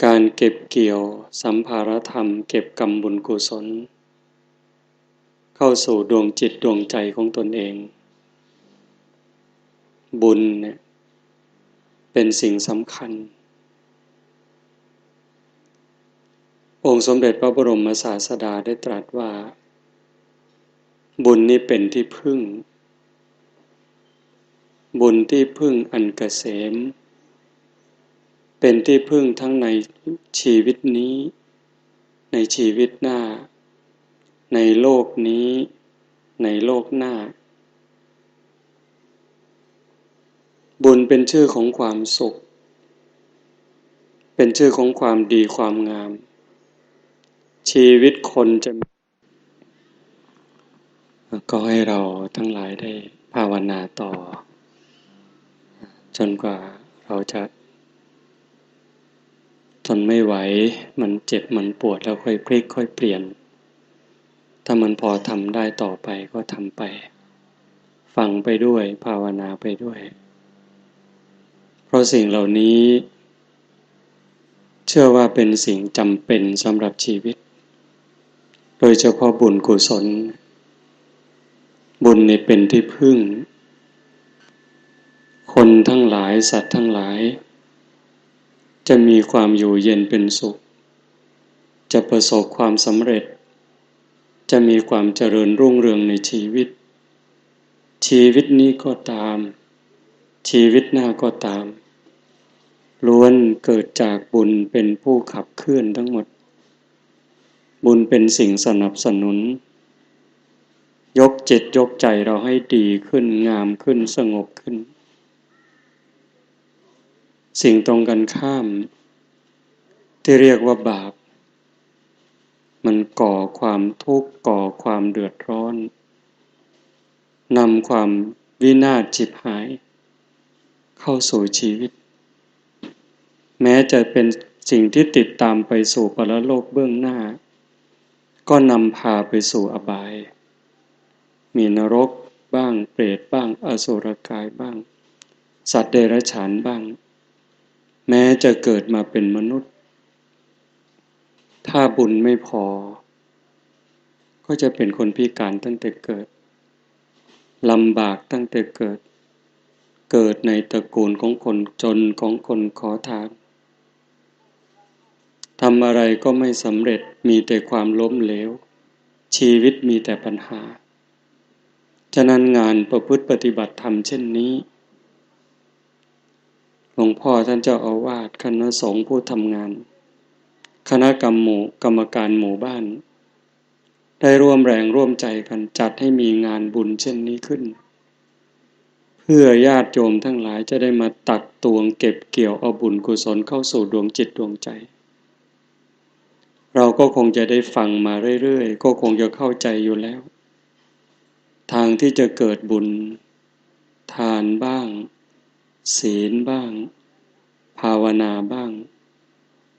การเก็บเกี่ยวสัมภารธรรมเก็บกรรมบุญกุศลเข้าสู่ดวงจิตดวงใจของตนเองบุญเนี่ยเป็นสิ่งสำคัญองค์สมเด็จพระบรมศาสดาได้ตรัสว่าบุญนี้เป็นที่พึ่งบุญที่พึ่งอันเกษมเป็นที่พึ่งทั้งในชีวิตนี้ในชีวิตหน้าในโลกนี้ในโลกหน้าบุญเป็นชื่อของความสุขเป็นชื่อของความดีความงามชีวิตคนจะก็ให้เราทั้งหลายได้ภาวนาต่อจนกว่าเราจะทนไม่ไหวมันเจ็บมันปวดแล้วค่อยพลิกค่อยเปลี่ยนถ้ามันพอทำได้ต่อไปก็ทำไปฟังไปด้วยภาวนาไปด้วยเพราะสิ่งเหล่านี้เชื่อว่าเป็นสิ่งจำเป็นสำหรับชีวิตโดยเฉพาะบุญกุศลบุญนี่เป็นที่พึ่งคนทั้งหลายสัตว์ทั้งหลายจะมีความอยู่เย็นเป็นสุขจะประสบความสำเร็จจะมีความเจริญรุ่งเรืองในชีวิตชีวิตนี้ก็ตามชีวิตหน้าก็ตามล้วนเกิดจากบุญเป็นผู้ขับเคลื่อนทั้งหมดบุญเป็นสิ่งสนับสนุนยกจิตยกใจเราให้ดีขึ้นงามขึ้นสงบขึ้นสิ่งตรงกันข้ามที่เรียกว่าบาปมันก่อความทุกข์ก่อความเดือดร้อนนำความวินาศฉิบหายเข้าสู่ชีวิตแม้จะเป็นสิ่งที่ติดตามไปสู่ปรโลกเบื้องหน้าก็นำพาไปสู่อบายมีนรกบ้างเปรตบ้างอสุรกายบ้างสัตว์เดรัจฉานบ้างแม้จะเกิดมาเป็นมนุษย์ถ้าบุญไม่พอก็จะเป็นคนพิการตั้งแต่เกิดลำบากตั้งแต่เกิดเกิดในตระกูลของคนจนของคนขอทานทำอะไรก็ไม่สำเร็จมีแต่ความล้มเหลวชีวิตมีแต่ปัญหาฉะนั้นงานประพฤติปฏิบัติธรรมเช่นนี้หลวงพ่อท่านเจ้าอาวาสคณะสงฆ์ผู้ทำงานคณะกรรมการหมู่บ้านได้ร่วมแรงร่วมใจกันจัดให้มีงานบุญเช่นนี้ขึ้นเพื่อญาติโยมทั้งหลายจะได้มาตักตวงเก็บเกี่ยวเอาบุญกุศลเข้าสู่ดวงจิตดวงใจเราก็คงจะได้ฟังมาเรื่อยๆก็คงจะเข้าใจอยู่แล้วทางที่จะเกิดบุญทานบ้างศีลบ้างภาวนาบ้าง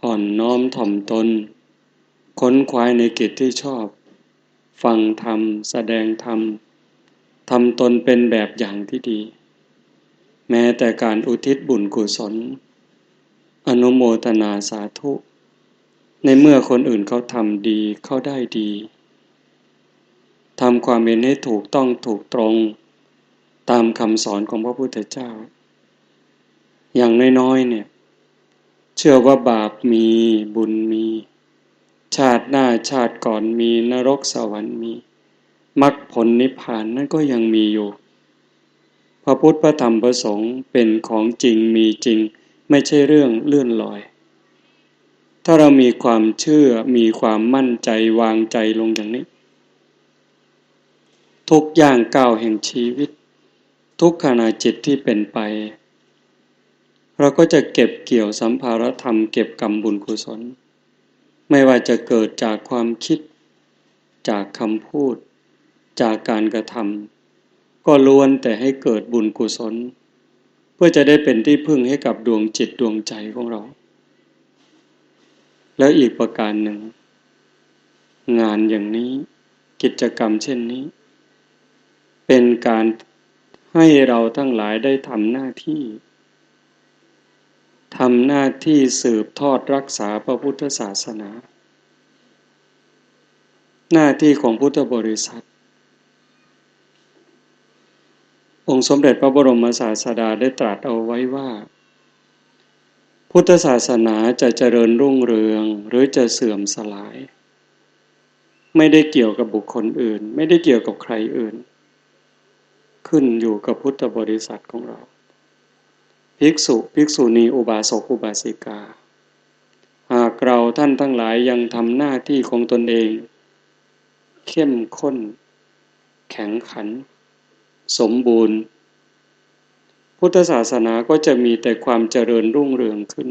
อ่อนน้อมถ่อมตนค้นคว้าในกิจที่ชอบฟังธรรมแสดงธรรมทำตนเป็นแบบอย่างที่ดีแม้แต่การอุทิศบุญกุศลอนุโมทนาสาธุในเมื่อคนอื่นเขาทำดีเขาได้ดีทำความเป็นให้ถูกต้องถูกตรงตามคำสอนของพระพุทธเจ้าอย่างน้อยๆเนี่ยเชื่อว่าบาปมีบุญมีชาติหน้าชาติก่อนมีนรกสวรรค์มีมรรคผลนิพพานนั่นก็ยังมีอยู่พระพุทธพระธรรมพระสงฆ์เป็นของจริงมีจริงไม่ใช่เรื่องเลื่อนลอยถ้าเรามีความเชื่อมีความมั่นใจวางใจลงอย่างนี้ทุกย่างก้าวแห่งชีวิตทุกขณะจิตที่เป็นไปเราก็จะเก็บเกี่ยวสัมภารธรรมเก็บกรรมบุญกุศลไม่ว่าจะเกิดจากความคิดจากคำพูดจากการกระทำก็ล้วนแต่ให้เกิดบุญกุศลเพื่อจะได้เป็นที่พึ่งให้กับดวงจิตดวงใจของเราแล้วอีกประการหนึ่งงานอย่างนี้กิจกรรมเช่นนี้เป็นการให้เราทั้งหลายได้ทำหน้าที่ ทำหน้าที่สืบทอดรักษาพระพุทธศาสนาหน้าที่ของพุทธบริษัทองค์สมเด็จพระบรมศาสดาได้ตรัสเอาไว้ว่าพุทธศาสนาจะเจริญรุ่งเรืองหรือจะเสื่อมสลายไม่ได้เกี่ยวกับบุคคลอื่นไม่ได้เกี่ยวกับใครอื่นขึ้นอยู่กับพุทธบริษัทของเราภิกษุภิกษุณีอุบาสกอุบาสิกาหากเราท่านทั้งหลายยังทำหน้าที่ของตนเองเข้มข้นแข็งขันสมบูรณ์พุทธศาสนาก็จะมีแต่ความเจริญรุ่งเรืองขึ้น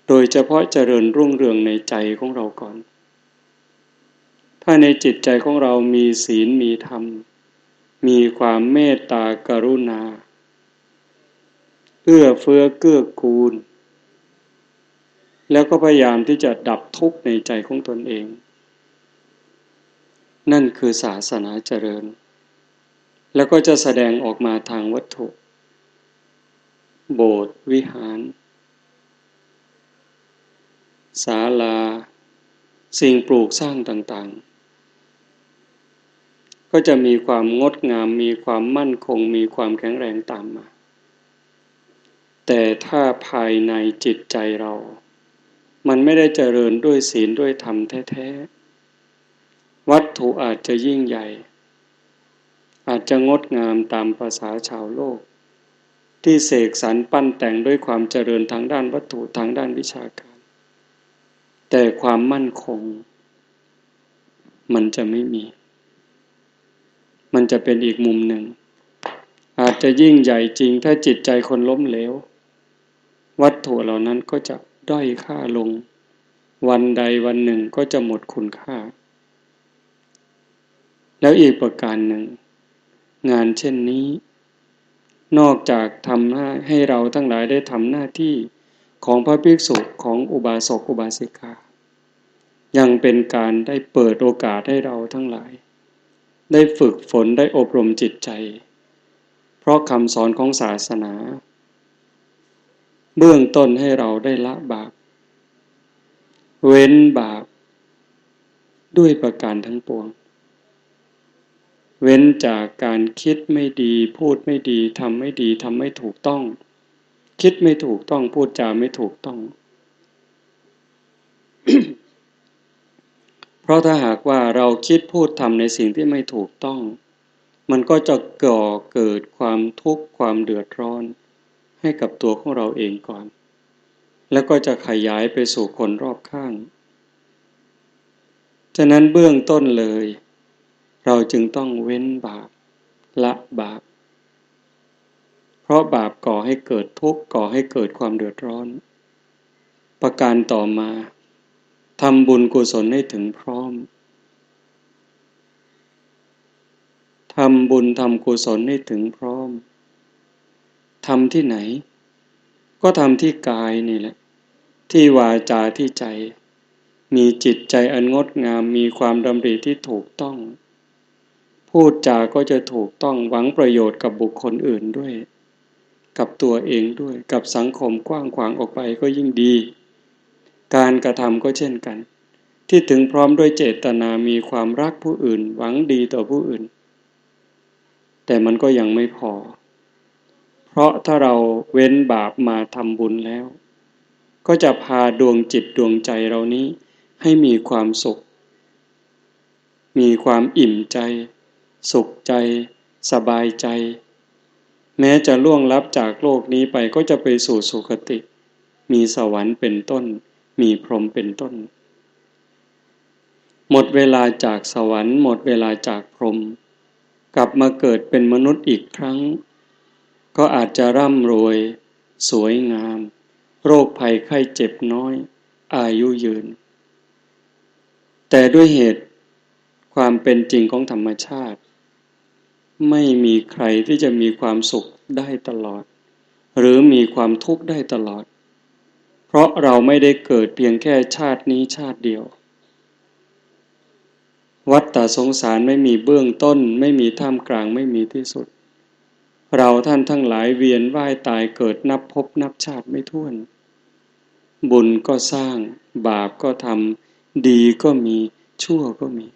โดยเฉพาะเจริญรุ่งเรืองในใจของเราก่อนถ้าในจิตใจของเรามีศีลมีธรรมมีความเมตตากรุณาเอื้อเฟื้อเกื้อกูลแล้วก็พยายามที่จะดับทุกข์ในใจของตนเองนั่นคือศาสนาเจริญแล้วก็จะแสดงออกมาทางวัตถุโบสถ์วิหารศาลาสิ่งปลูกสร้างต่างๆก็จะมีความงดงามมีความมั่นคงมีความแข็งแรงตามมาแต่ถ้าภายในจิตใจเรามันไม่ได้เจริญด้วยศีลด้วยธรรมแท้ๆวัตถุอาจจะยิ่งใหญ่อาจจะงดงามตามภาษาชาวโลกที่เสกสรรปั้นแต่งด้วยความเจริญทางด้านวัตถุทางด้านวิชาการแต่ความมั่นคงมันจะไม่มีมันจะเป็นอีกมุมหนึ่งอาจจะยิ่งใหญ่จริงถ้าจิตใจคนล้มเหลววัตถุเหล่านั้นก็จะด้อยค่าลงวันใดวันหนึ่งก็จะหมดคุณค่าแล้วอีกประการหนึ่งงานเช่นนี้นอกจากทำให้เราทั้งหลายได้ทำหน้าที่ของพระภิกษุของอุบาสกอุบาสิกายังเป็นการได้เปิดโอกาสให้เราทั้งหลายได้ฝึกฝนได้อบรมจิตใจเพราะคำสอนของศาสนาเบื้องต้นให้เราได้ละบาปเว้นบาปด้วยประการทั้งปวงเว้นจากการคิดไม่ดีพูดไม่ดีทำไม่ดีทำไม่ถูกต้องคิดไม่ถูกต้องพูดจาไม่ถูกต้อง เพราะถ้าหากว่าเราคิดพูดทำในสิ่งที่ไม่ถูกต้องมันก็จะก่อเกิดความทุกข์ความเดือดร้อนให้กับตัวของเราเองก่อนแล้วก็จะขยายไปสู่คนรอบข้างฉะนั้นเบื้องต้นเลยเราจึงต้องเว้นบาปละบาปเพราะบาปก่อให้เกิดทุกข์ก่อให้เกิดความเดือดร้อนประการต่อมาทำบุญกุศลให้ถึงพร้อมทำบุญทำกุศลให้ถึงพร้อมทำที่ไหนก็ทำที่กายนี่แหละที่วาจาที่ใจมีจิตใจอันงดงามมีความดำริที่ถูกต้องพูดจาก็จะถูกต้องหวังประโยชน์กับบุคคลอื่นด้วยกับตัวเองด้วยกับสังคมกว้างขวางออกไปก็ยิ่งดีการกระทำก็เช่นกันที่ถึงพร้อมด้วยเจตนามีความรักผู้อื่นหวังดีต่อผู้อื่นแต่มันก็ยังไม่พอเพราะถ้าเราเว้นบาปมาทำบุญแล้วก็จะพาดวงจิตดวงใจเรานี้ให้มีความสุขมีความอิ่มใจสุขใจสบายใจแม้จะล่วงลับจากโลกนี้ไปก็จะไปสู่สุคติมีสวรรค์เป็นต้นมีพรหมเป็นต้นหมดเวลาจากสวรรค์หมดเวลาจากพรหมกลับมาเกิดเป็นมนุษย์อีกครั้งก็อาจจะร่ำรวยสวยงามโรคภัยไข้เจ็บน้อยอายุยืนแต่ด้วยเหตุความเป็นจริงของธรรมชาติไม่มีใครที่จะมีความสุขได้ตลอดหรือมีความทุกข์ได้ตลอดเพราะเราไม่ได้เกิดเพียงแค่ชาตินี้ชาติเดียววัฏฏะสงสารไม่มีเบื้องต้นไม่มีท่ามกลางไม่มีที่สุด เราท่านทั้งหลายเวียนว่ายตายเกิดนับภพนับชาติไม่ถ้วนบุญก็สร้างบาปก็ทำดีก็มีชั่วก็มี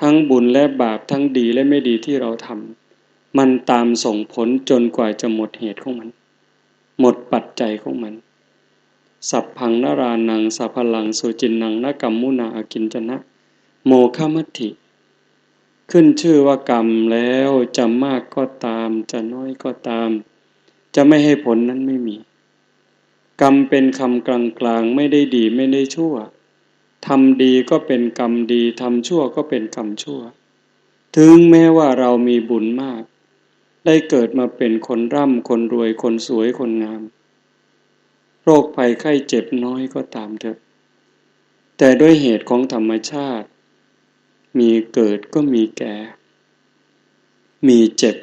ทั้งบุญและบาปทั้งดีและไม่ดีที่เราทำมันตามส่งผลจนกว่าจะหมดเหตุของมันหมดปัจจัยของมันสัพพังนรานังสัพพลังสุจินนังนกัมมุนาอากินจนะโมฆะมัตถิขึ้นชื่อว่ากรรมแล้วจะมากก็ตามจะน้อยก็ตามจะไม่ให้ผลนั้นไม่มีกรรมเป็นคำกลางๆไม่ได้ดีไม่ได้ชั่วทำดีก็เป็นกรรมดีทำชั่วก็เป็นกรรมชั่วถึงแม้ว่าเรามีบุญมากได้เกิดมาเป็นคนร่ำคนรวยคนสวยคนงามโรคภัยไข้เจ็บน้อยก็ตามเถอะแต่ด้วยเหตุของธรรมชาติมีเกิดก็มีแก่มีเจ็บ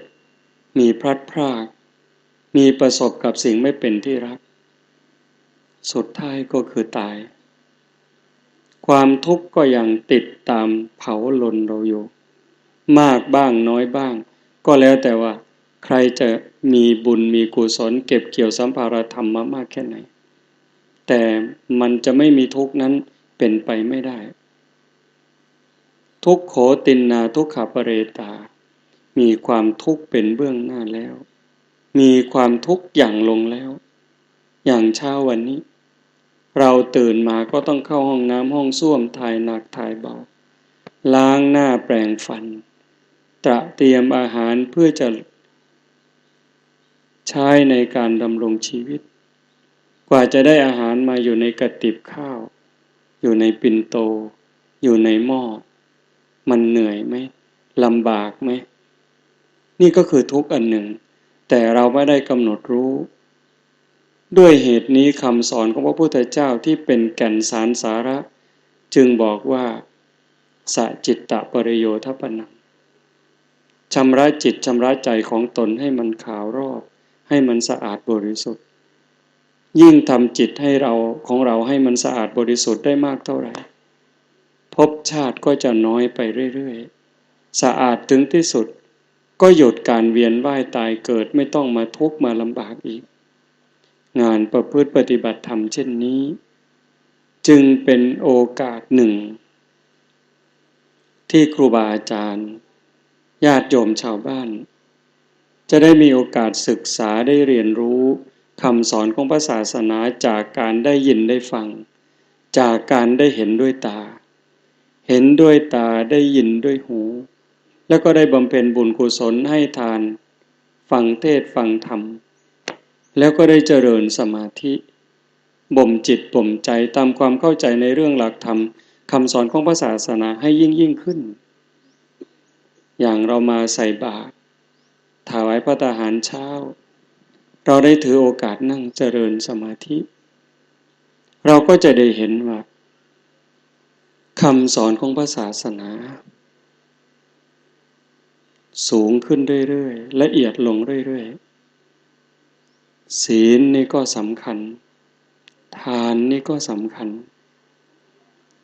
มีพลัดพรากมีประสบกับสิ่งไม่เป็นที่รักสุดท้ายก็คือตายความทุกข์ก็ยังติดตามเผาลนเราอยู่มากบ้างน้อยบ้างก็แล้วแต่ว่าใครจะมีบุญมีกุศลเก็บเกี่ยวสัมภารธรรมมามากแค่ไหนแต่มันจะไม่มีทุกข์นั้นเป็นไปไม่ได้ทุกขโขตินนาทุกขปเรตามีความทุกข์เป็นเบื้องหน้าแล้วมีความทุกข์อย่างลงแล้วอย่างเช้าวันนี้เราตื่นมาก็ต้องเข้าห้องน้ำห้องส้วมถ่ายหนักถ่ายเบาล้างหน้าแปรงฟันเตรียมอาหารเพื่อจะใช้ในการดำรงชีวิตกว่าจะได้อาหารมาอยู่ในกระติบข้าวอยู่ในปิ่นโตอยู่ในหม้อมันเหนื่อยไหมลำบากไหมนี่ก็คือทุกข์อันหนึ่งแต่เราไม่ได้กำหนดรู้ด้วยเหตุนี้คำสอนของพระพุทธเจ้าที่เป็นแก่นสารสาระจึงบอกว่าสจิตตปริโยทปนังชำระจิตชำระใจของตนให้มันขาวรอบให้มันสะอาดบริสุทธิ์ยิ่งทำจิตให้เราของเราให้มันสะอาดบริสุทธิ์ได้มากเท่าไหร่ภพชาติก็จะน้อยไปเรื่อยๆสะอาดถึงที่สุดก็หยุดการเวียนว่ายตายเกิดไม่ต้องมาทุกข์มาลำบากอีกงานประพฤติปฏิบัติธรรมเช่นนี้จึงเป็นโอกาสหนึ่งที่ครูบาอาจารย์ญาติโยมชาวบ้านจะได้มีโอกาสศึกษาได้เรียนรู้คำสอนของพระศาสนาจากการได้ยินได้ฟังจากการได้เห็นด้วยตาเห็นด้วยตาได้ยินด้วยหูแล้วก็ได้บำเพ็ญบุญกุศลให้ทานฟังเทศน์ฟังธรรมแล้วก็ได้เจริญสมาธิบ่มจิตบ่มใจตามความเข้าใจในเรื่องหลักธรรมคำสอนของพระศาสนาให้ยิ่งขึ้นอย่างเรามาใส่บาตรถวายพระทหารเช้าเราได้ถือโอกาสนั่งเจริญสมาธิเราก็จะได้เห็นว่าคำสอนของพระศาสนาสูงขึ้นเรื่อยๆละเอียดลงเรื่อยๆศีลนี่ก็สำคัญทานนี่ก็สำคัญ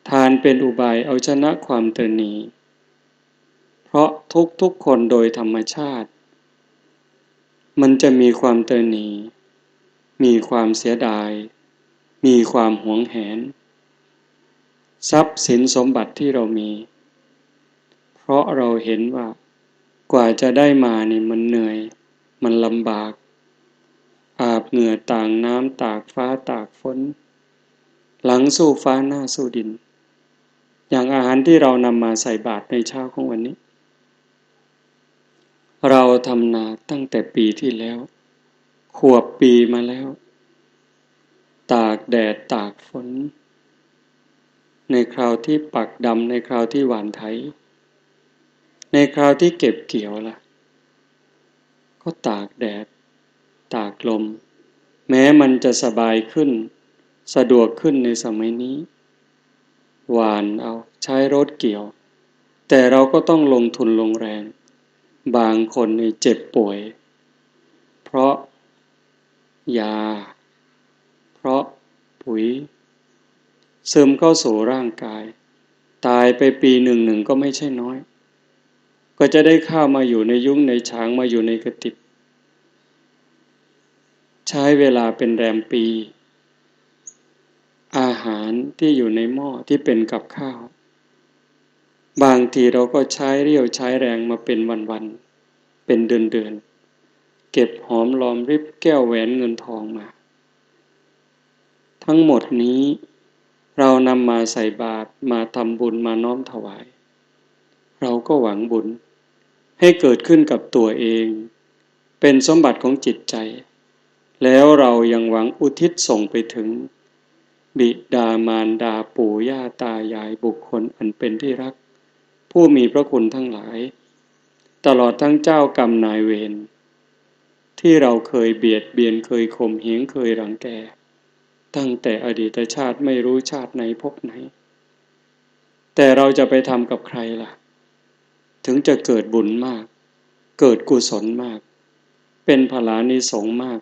ทานเป็นอุบายเอาชนะความตนีเพราะทุกคนโดยธรรมชาติมันจะมีความตนีมีความเสียดายมีความหวงแหนทรัพย์สินสมบัติที่เรามีเพราะเราเห็นว่ากว่าจะได้มานี่มันเหนื่อยมันลำบากอาบเหงื่อต่างน้ำตากฟ้าตากฝนหลังสู้ฟ้าหน้าสู้ดินอย่างอาหารที่เรานำมาใส่บาตรในเช้าของวันนี้เราทำนาตั้งแต่ปีที่แล้วขวบปีมาแล้วตากแดดตากฝนในคราวที่ปักดำในคราวที่หว่านไถในคราวที่เก็บเกี่ยวล่ะก็ตากแดดตากลมแม้มันจะสบายขึ้นสะดวกขึ้นในสมัยนี้หว่านเอาใช้รถเกี่ยวแต่เราก็ต้องลงทุนลงแรงบางคนนี่เจ็บป่วยเพราะยาเพราะปุ๋ยซึมเข้าสู่ร่างกายตายไปปีหนึ่งก็ไม่ใช่น้อยก็ ก็จะได้ข้าวมาอยู่ในยุ้งในฉางมาอยู่ในกระติบใช้เวลาเป็นแรมปีอาหารที่อยู่ในหม้อที่เป็นกับข้าวบางทีเราก็ใช้เรี่ยวใช้แรงมาเป็นวันๆเป็นเดือนๆเก็บหอมรอมริบแก้วแหวนเงินทองมาทั้งหมดนี้เรานำมาใส่บาตรมาทำบุญมาน้อมถวายเราก็หวังบุญให้เกิดขึ้นกับตัวเองเป็นสมบัติของจิตใจแล้วเรายังหวังอุทิศส่งไปถึงบิดามารดาปู่ย่าตายายบุคคลอันเป็นที่รักผู้มีพระคุณทั้งหลายตลอดทั้งเจ้ากรรมนายเวรที่เราเคยเบียดเบียนเคยข่มเหงเคยรังแกตั้งแต่อดีตชาติไม่รู้ชาติไหนพบไหนแต่เราจะไปทำกับใครล่ะถึงจะเกิดบุญมากเกิดกุศลมากเป็นพลานิสงส์มาก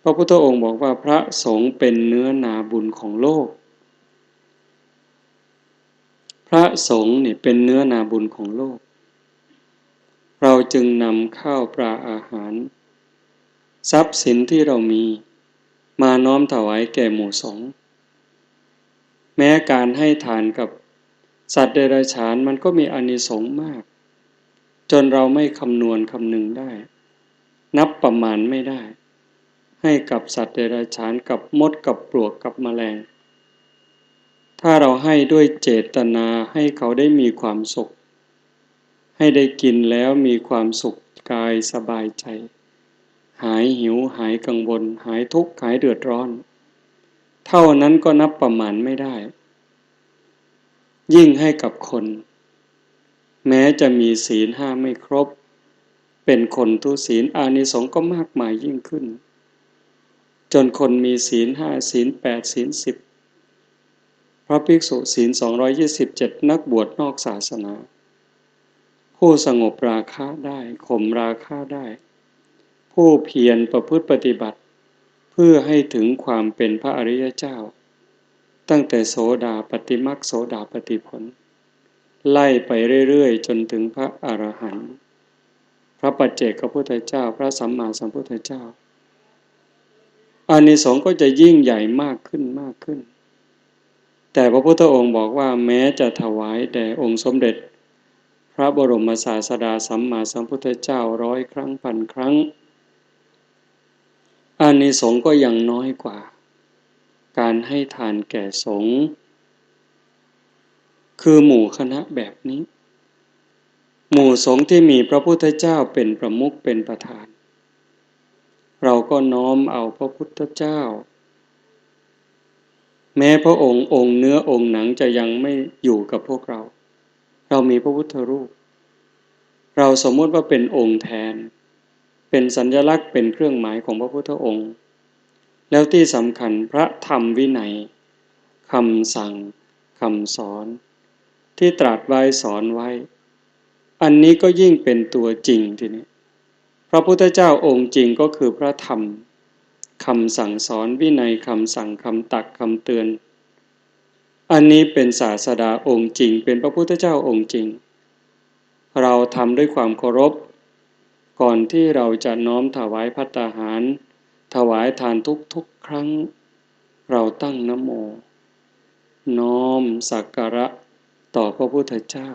พระพุทธองค์บอกว่าพระสงฆ์เป็นเนื้อนาบุญของโลกพระสงฆ์เนี่ยเป็นเนื้อนาบุญของโลกเราจึงนำข้าวปลาอาหารทรัพย์สินที่เรามีมาน้อมถวายแก่หมู่สงฆ์แม้การให้ทานกับสัตว์เดรัจฉานมันก็มีอานิสงส์มากจนเราไม่คำนวณคำนึงได้นับประมาณไม่ได้ให้กับสัตว์เดรัจฉานกับมดกับปลวกกับแมลงถ้าเราให้ด้วยเจตนาให้เขาได้มีความสุขให้ได้กินแล้วมีความสุขกายสบายใจหายหิวหายกังวลหายทุกข์หายเดือดร้อนเท่านั้นก็นับประมาณไม่ได้ยิ่งให้กับคนแม้จะมีศีลห้าไม่ครบเป็นคนทุศีลอานิสงส์ก็มากมายยิ่งขึ้นจนคนมีศีลห้าศีลแปดศีล10พระภิกษุศีล227นักบวชนอกศาสนาผู้สงบราคะได้ข่มราคะได้ผู้เพียรประพฤติปฏิบัติเพื่อให้ถึงความเป็นพระอริยเจ้าตั้งแต่โสดาปัตติมรรคโสดาปัตติผลไล่ไปเรื่อยๆจนถึงพระอรหันต์พระปัจเจกพุทธเจ้าพระสัมมาสัมพุทธเจ้าอานิสงส์ก็จะยิ่งใหญ่มากขึ้นมากขึ้นแต่พระพุทธองค์บอกว่าแม้จะถวายแด่องค์สมเด็จพระบรมศาสดาสัมมาสัมพุทธเจ้า100 ครั้งพันครั้งอานิสงส์ก็ยังน้อยกว่าการให้ทานแก่สงฆ์คือหมู่คณะแบบนี้หมู่สงฆ์ที่มีพระพุทธเจ้าเป็นประมุขเป็นประธานเราก็น้อมเอาพระพุทธเจ้าแม้พระองค์องค์เนื้อองค์หนังจะยังไม่อยู่กับพวกเราเรามีพระพุทธรูปเราสมมติว่าเป็นองค์แทนเป็นสัญลักษณ์เป็นเครื่องหมายของพระพุทธองค์แล้วที่สำคัญพระธรรมวินัยคำสั่งคำสอนที่ตรัสไว้สอนไว้อันนี้ก็ยิ่งเป็นตัวจริงทีนี้พระพุทธเจ้าองค์จริงก็คือพระธรรมคำสั่งสอนวินัยคำสั่งคำตักคำเตือนอันนี้เป็นศาสดาองค์จริงเป็นพระพุทธเจ้าองค์จริงเราทำด้วยความเคารพก่อนที่เราจะน้อมถวายภัตตาหารถวายทานทุกครั้งเราตั้งนะโมน้อมสักการะต่อพระพุทธเจ้า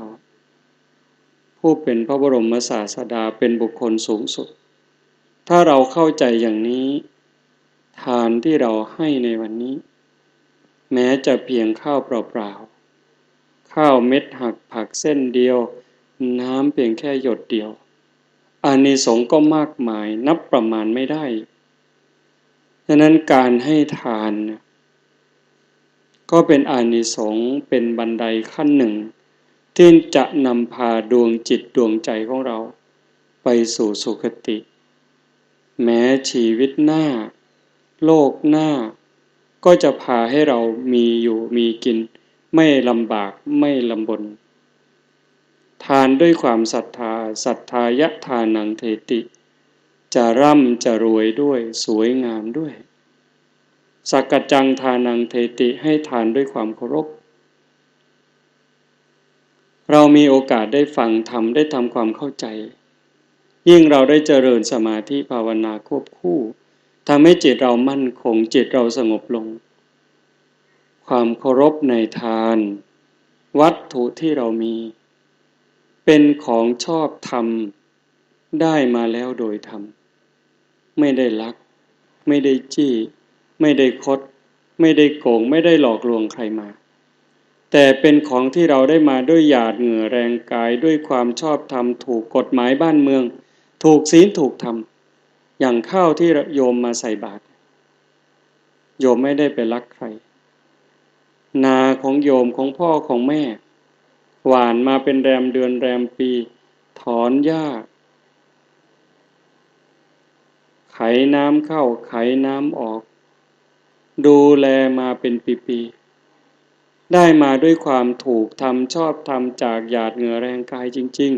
ผู้เป็นพระบรมศาสดาเป็นบุคคลสูงสุดถ้าเราเข้าใจอย่างนี้ทานที่เราให้ในวันนี้แม้จะเพียงข้าวเปล่าๆข้าวเม็ดหักผักเส้นเดียวน้ำเพียงแค่หยดเดียวอานิสงส์ก็มากมายนับประมาณไม่ได้ดังนั้นการให้ทานก็เป็นอานิสงส์เป็นบันไดขั้นหนึ่งที่จะนำพาดวงจิตดวงใจของเราไปสู่สุคติแม้ชีวิตหน้าโลกหน้าก็จะพาให้เรามีอยู่มีกินไม่ลำบากไม่ลำบนทานด้วยความศรัทธาศรัทธายะทานังเทติจะร่ำจะรวยด้วยสวยงามด้วยสักกจังทานังเทติให้ทานด้วยความเคารพ เรามีโอกาสได้ฟังธรรมได้ทำความเข้าใจยิ่งเราได้เจริญสมาธิภาวนาควบคู่ทำให้จิตเรามั่นคงจิตเราสงบลงความเคารพในทานวัตถุที่เรามีเป็นของชอบธรรมได้มาแล้วโดยธรรมไม่ได้ลักไม่ได้จี้ไม่ได้คดไม่ได้โกงไม่ได้หลอกลวงใครมาแต่เป็นของที่เราได้มาด้วยหยาดเหงื่อแรงกายด้วยความชอบธรรมถูกกฎหมายบ้านเมืองถูกศีลถูกธรรมอย่างข้าวที่โยมมาใส่บาตรโยมไม่ได้ไปลักใครนาของโยมของพ่อของแม่หว่านมาเป็นแรมเดือนแรมปีถอนหญ้าไขน้ำเข้าไขน้ำออกดูแลมาเป็นปีๆได้มาด้วยความถูกทำชอบทำจากหยาดเหงื่อแรงกายจริง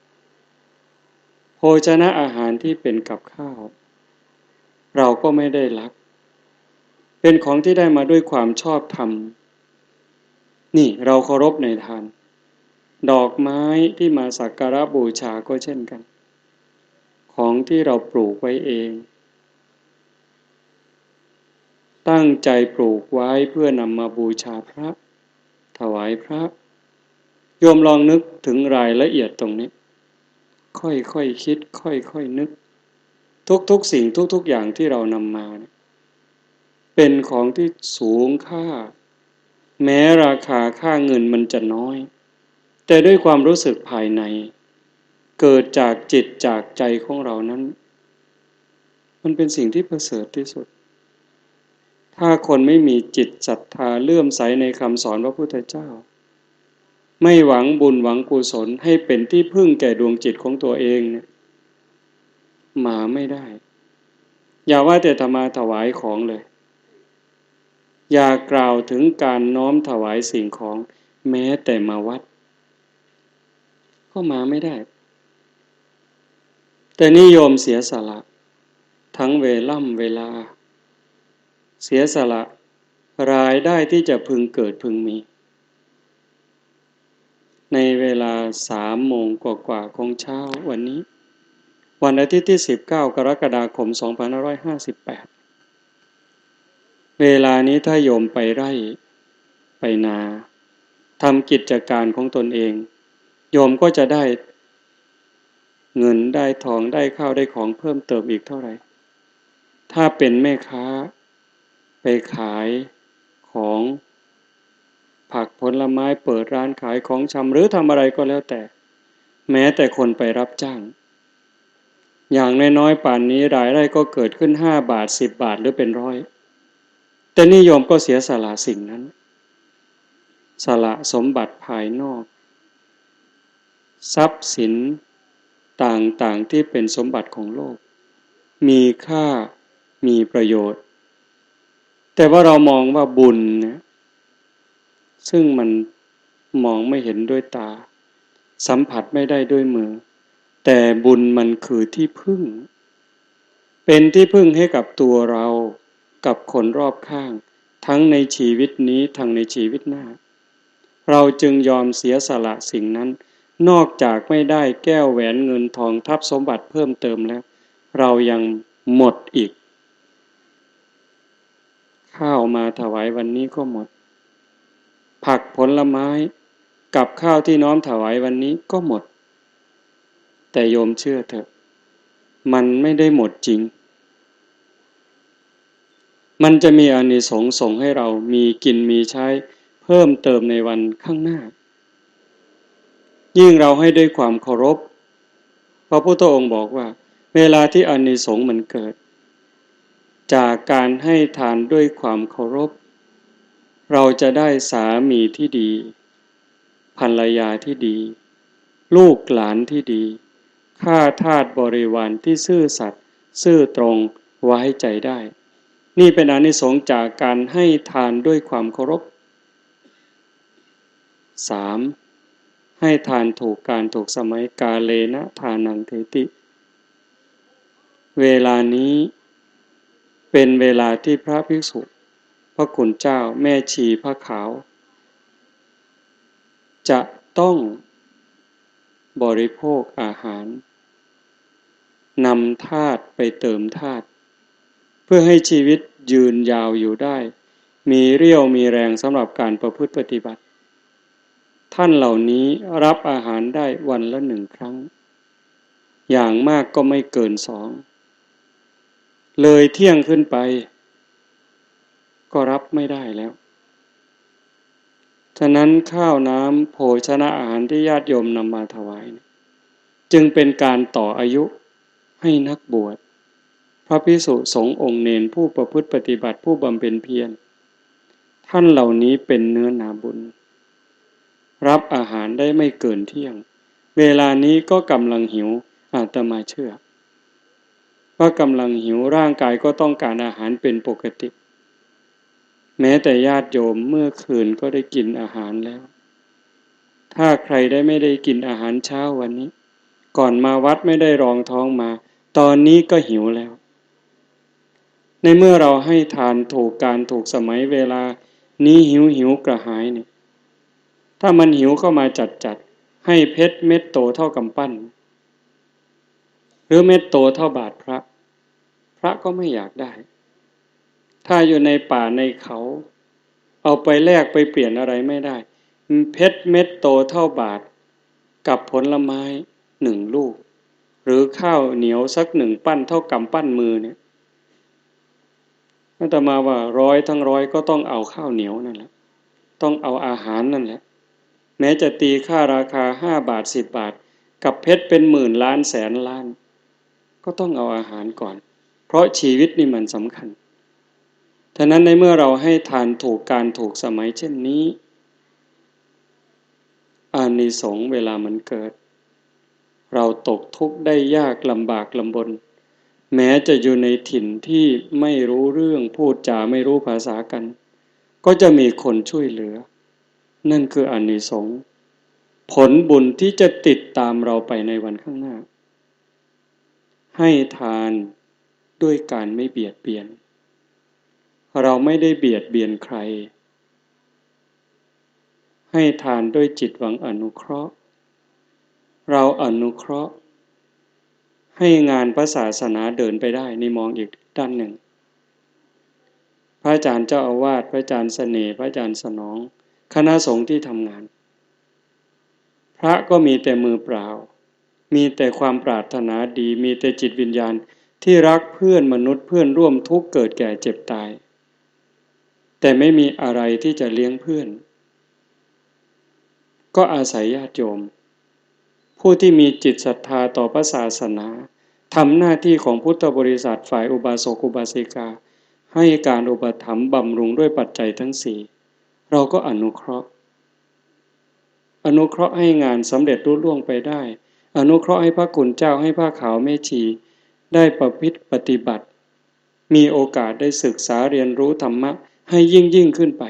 ๆโภชนะอาหารที่เป็นกับข้าวเราก็ไม่ได้ลักเป็นของที่ได้มาด้วยความชอบธรรมนี่เราเคารพในทานดอกไม้ที่มาสักการะบูชาก็เช่นกันของที่เราปลูกไว้เองตั้งใจปลูกไว้เพื่อนำมาบูชาพระถวายพระโยมลองนึกถึงรายละเอียดตรงนี้ค่อยๆคิดค่อยๆนึกทุกๆสิ่งทุกๆอย่างที่เรานำมาเป็นของที่สูงค่าแม้ราคาค่าเงินมันจะน้อยแต่ด้วยความรู้สึกภายในเกิดจากจิตจากใจของเรานั้นมันเป็นสิ่งที่ประเสริฐที่สุดถ้าคนไม่มีจิตศรัทธาเลื่อมใสในคำสอนพระพุทธเจ้าไม่หวังบุญหวังกุศลให้เป็นที่พึ่งแก่ดวงจิตของตัวเองเนี่ยมาไม่ได้อย่าว่าแต่ธรรมาถวายของเลยอย่ากล่าวถึงการน้อมถวายสิ่งของแม้แต่มาวัดก็มาไม่ได้แต่นิยมเสียสละทั้งเวลาเสียสละรายได้ที่จะพึงเกิดพึงมีในเวลา3 โมงกว่าของเช้าวันนี้วันอาทิตย์ที่19 กรกฎาคม 2558เวลานี้ถ้าโยมไปไร่ไปนาทำกิจการของตนเองโยมก็จะได้เงินได้ทองได้ข้าวได้ของเพิ่มเติมอีกเท่าไหร่ถ้าเป็นแม่ค้าไปขายของผักผลไม้เปิดร้านขายของชำหรือทำอะไรก็แล้วแต่แม้แต่คนไปรับจ้างอย่างน้อยๆป่านนี้รายได้ก็เกิดขึ้น5 บาท10 บาทหรือเป็นร้อยแต่นิยมก็เสียสละสิ่งนั้นสละสมบัติภายนอกทรัพย์สินต่างๆที่เป็นสมบัติของโลกมีค่ามีประโยชน์แต่ว่าเรามองว่าบุญนะซึ่งมันมองไม่เห็นด้วยตาสัมผัสไม่ได้ด้วยมือแต่บุญมันคือที่พึ่งเป็นที่พึ่งให้กับตัวเรากับคนรอบข้างทั้งในชีวิตนี้ทั้งในชีวิตหน้าเราจึงยอมเสียสละสิ่งนั้นนอกจากไม่ได้แก้วแหวนเงินทองทรัพย์สมบัติเพิ่มเติมแล้วเรายังหมดอีกข้าวมาถวายวันนี้ก็หมดผักผลไม้กับข้าวที่น้อมถวายวันนี้ก็หมดแต่โยมเชื่อเถอะมันไม่ได้หมดจริงมันจะมีอานิสงส์ส่งให้เรามีกินมีใช้เพิ่มเติมในวันข้างหน้ายิ่งเราให้ด้วยความเคารพพระพุทธองค์บอกว่าเวลาที่อานิสงส์มันเกิดจากการให้ทานด้วยความเคารพเราจะได้สามีที่ดีภรรยาที่ดีลูกหลานที่ดีข้าทาสบริวารที่ซื่อสัตย์ซื่อตรงไว้ใจได้นี่เป็นอานิสงส์จากการให้ทานด้วยความเคารพ 3. ให้ทานถูกการถูกสมัยกาเลนะทานังเทติเวลานี้เป็นเวลาที่พระภิกษุพระคุณเจ้าแม่ชีพระขาวจะ ต้องบริโภคอาหารนำธาตุไปเติมธาตุเพื่อให้ชีวิตยืนยาวอยู่ได้มีเรี่ยวมีแรงสำหรับการประพฤติปฏิบัติท่านเหล่านี้รับอาหารได้วันละ1 ครั้งอย่างมากก็ไม่เกิน2เลยเที่ยงขึ้นไปก็รับไม่ได้แล้วฉะนั้นข้าวน้ำโภชนะอาหารที่ญาติโยมนำมาถวายจึงเป็นการต่ออายุให้นักบวชพระภิกษุสงฆ์องค์เณรผู้ประพฤติปฏิบัติผู้บำเพ็ญเพียรท่านเหล่านี้เป็นเนื้อนาบุญรับอาหารได้ไม่เกินเที่ยงเวลานี้ก็กำลังหิวอาตมาเชื่อว่ากำลังหิวร่างกายก็ต้องการอาหารเป็นปกติแม้แต่ญาติโยมเมื่อคืนก็ได้กินอาหารแล้วถ้าใครได้ไม่ได้กินอาหารเช้าวันนี้ก่อนมาวัดไม่ได้รองท้องมาตอนนี้ก็หิวแล้วในเมื่อเราให้ทานถูกการถูกสมัยเวลานี้หิวกระหายเนี่ยถ้ามันหิวเข้ามาจัดให้เพชรเม็ดโตเท่ากำปั้นหรือเม็ดโตเท่าบาทพระก็ไม่อยากได้ถ้าอยู่ในป่าในเขาเอาไปแลกไปเปลี่ยนอะไรไม่ได้เพชรเม็ดโตเท่าบาทกับผลไม้1 ลูกหรือข้าวเหนียวสัก1 ปั้นเท่ากำปั้นมือเนี่ยอาตมาว่า100 ทั้ง 100ก็ต้องเอาข้าวเหนียวนั่นแหละต้องเอาอาหารนั่นแหละแม้จะตีค่าราคา5 บาท10 บาทกับเพชรเป็นหมื่นล้านแสนล้านก็ต้องเอาอาหารก่อนเพราะชีวิตนี่มันสำคัญฉะนั้นในเมื่อเราให้ทานถูกการถูกสมัยเช่นนี้อานิสงส์เวลามันเกิดเราตกทุกข์ได้ยากลำบากลำบนแม้จะอยู่ในถิ่นที่ไม่รู้เรื่องพูดจาไม่รู้ภาษากันก็จะมีคนช่วยเหลือนั่นคืออานิสงส์ผลบุญที่จะติดตามเราไปในวันข้างหน้าให้ทานด้วยการไม่เบียดเบียนเราไม่ได้เบียดเบียนใครให้ทานด้วยจิตหวังอนุเคราะห์เราอนุเคราะห์ให้งานพระศาสนาเดินไปได้นี่มองอีกด้านหนึ่งพระอาจารย์เจ้าอาวาสพระอาจารย์เสน่ห์พระอาจารย์สนองคณะสงฆ์ที่ทำงานพระก็มีแต่มือเปล่ามีแต่ความปรารถนาดีมีแต่จิตวิญญาณที่รักเพื่อนมนุษย์เพื่อนร่วมทุกข์เกิดแก่เจ็บตายแต่ไม่มีอะไรที่จะเลี้ยงเพื่อนก็อาศัยญาติโยมผู้ที่มีจิตศรัทธาต่อพระศาสนาทำหน้าที่ของพุทธบริษัทฝ่ายอุบาสกอุบาสิกาให้การอุปถัมภ์บำรุงด้วยปัจจัยทั้ง4เราก็อนุเคราะห์ให้งานสำเร็จรุ่ล่วงไปได้อนุเคราะห์ให้พระคุณเจ้าให้ผ้าขาวแม่ชีได้ประพฤติปฏิบัติมีโอกาสได้ศึกษาเรียนรู้ธรรมะให้ยิ่งขึ้นไป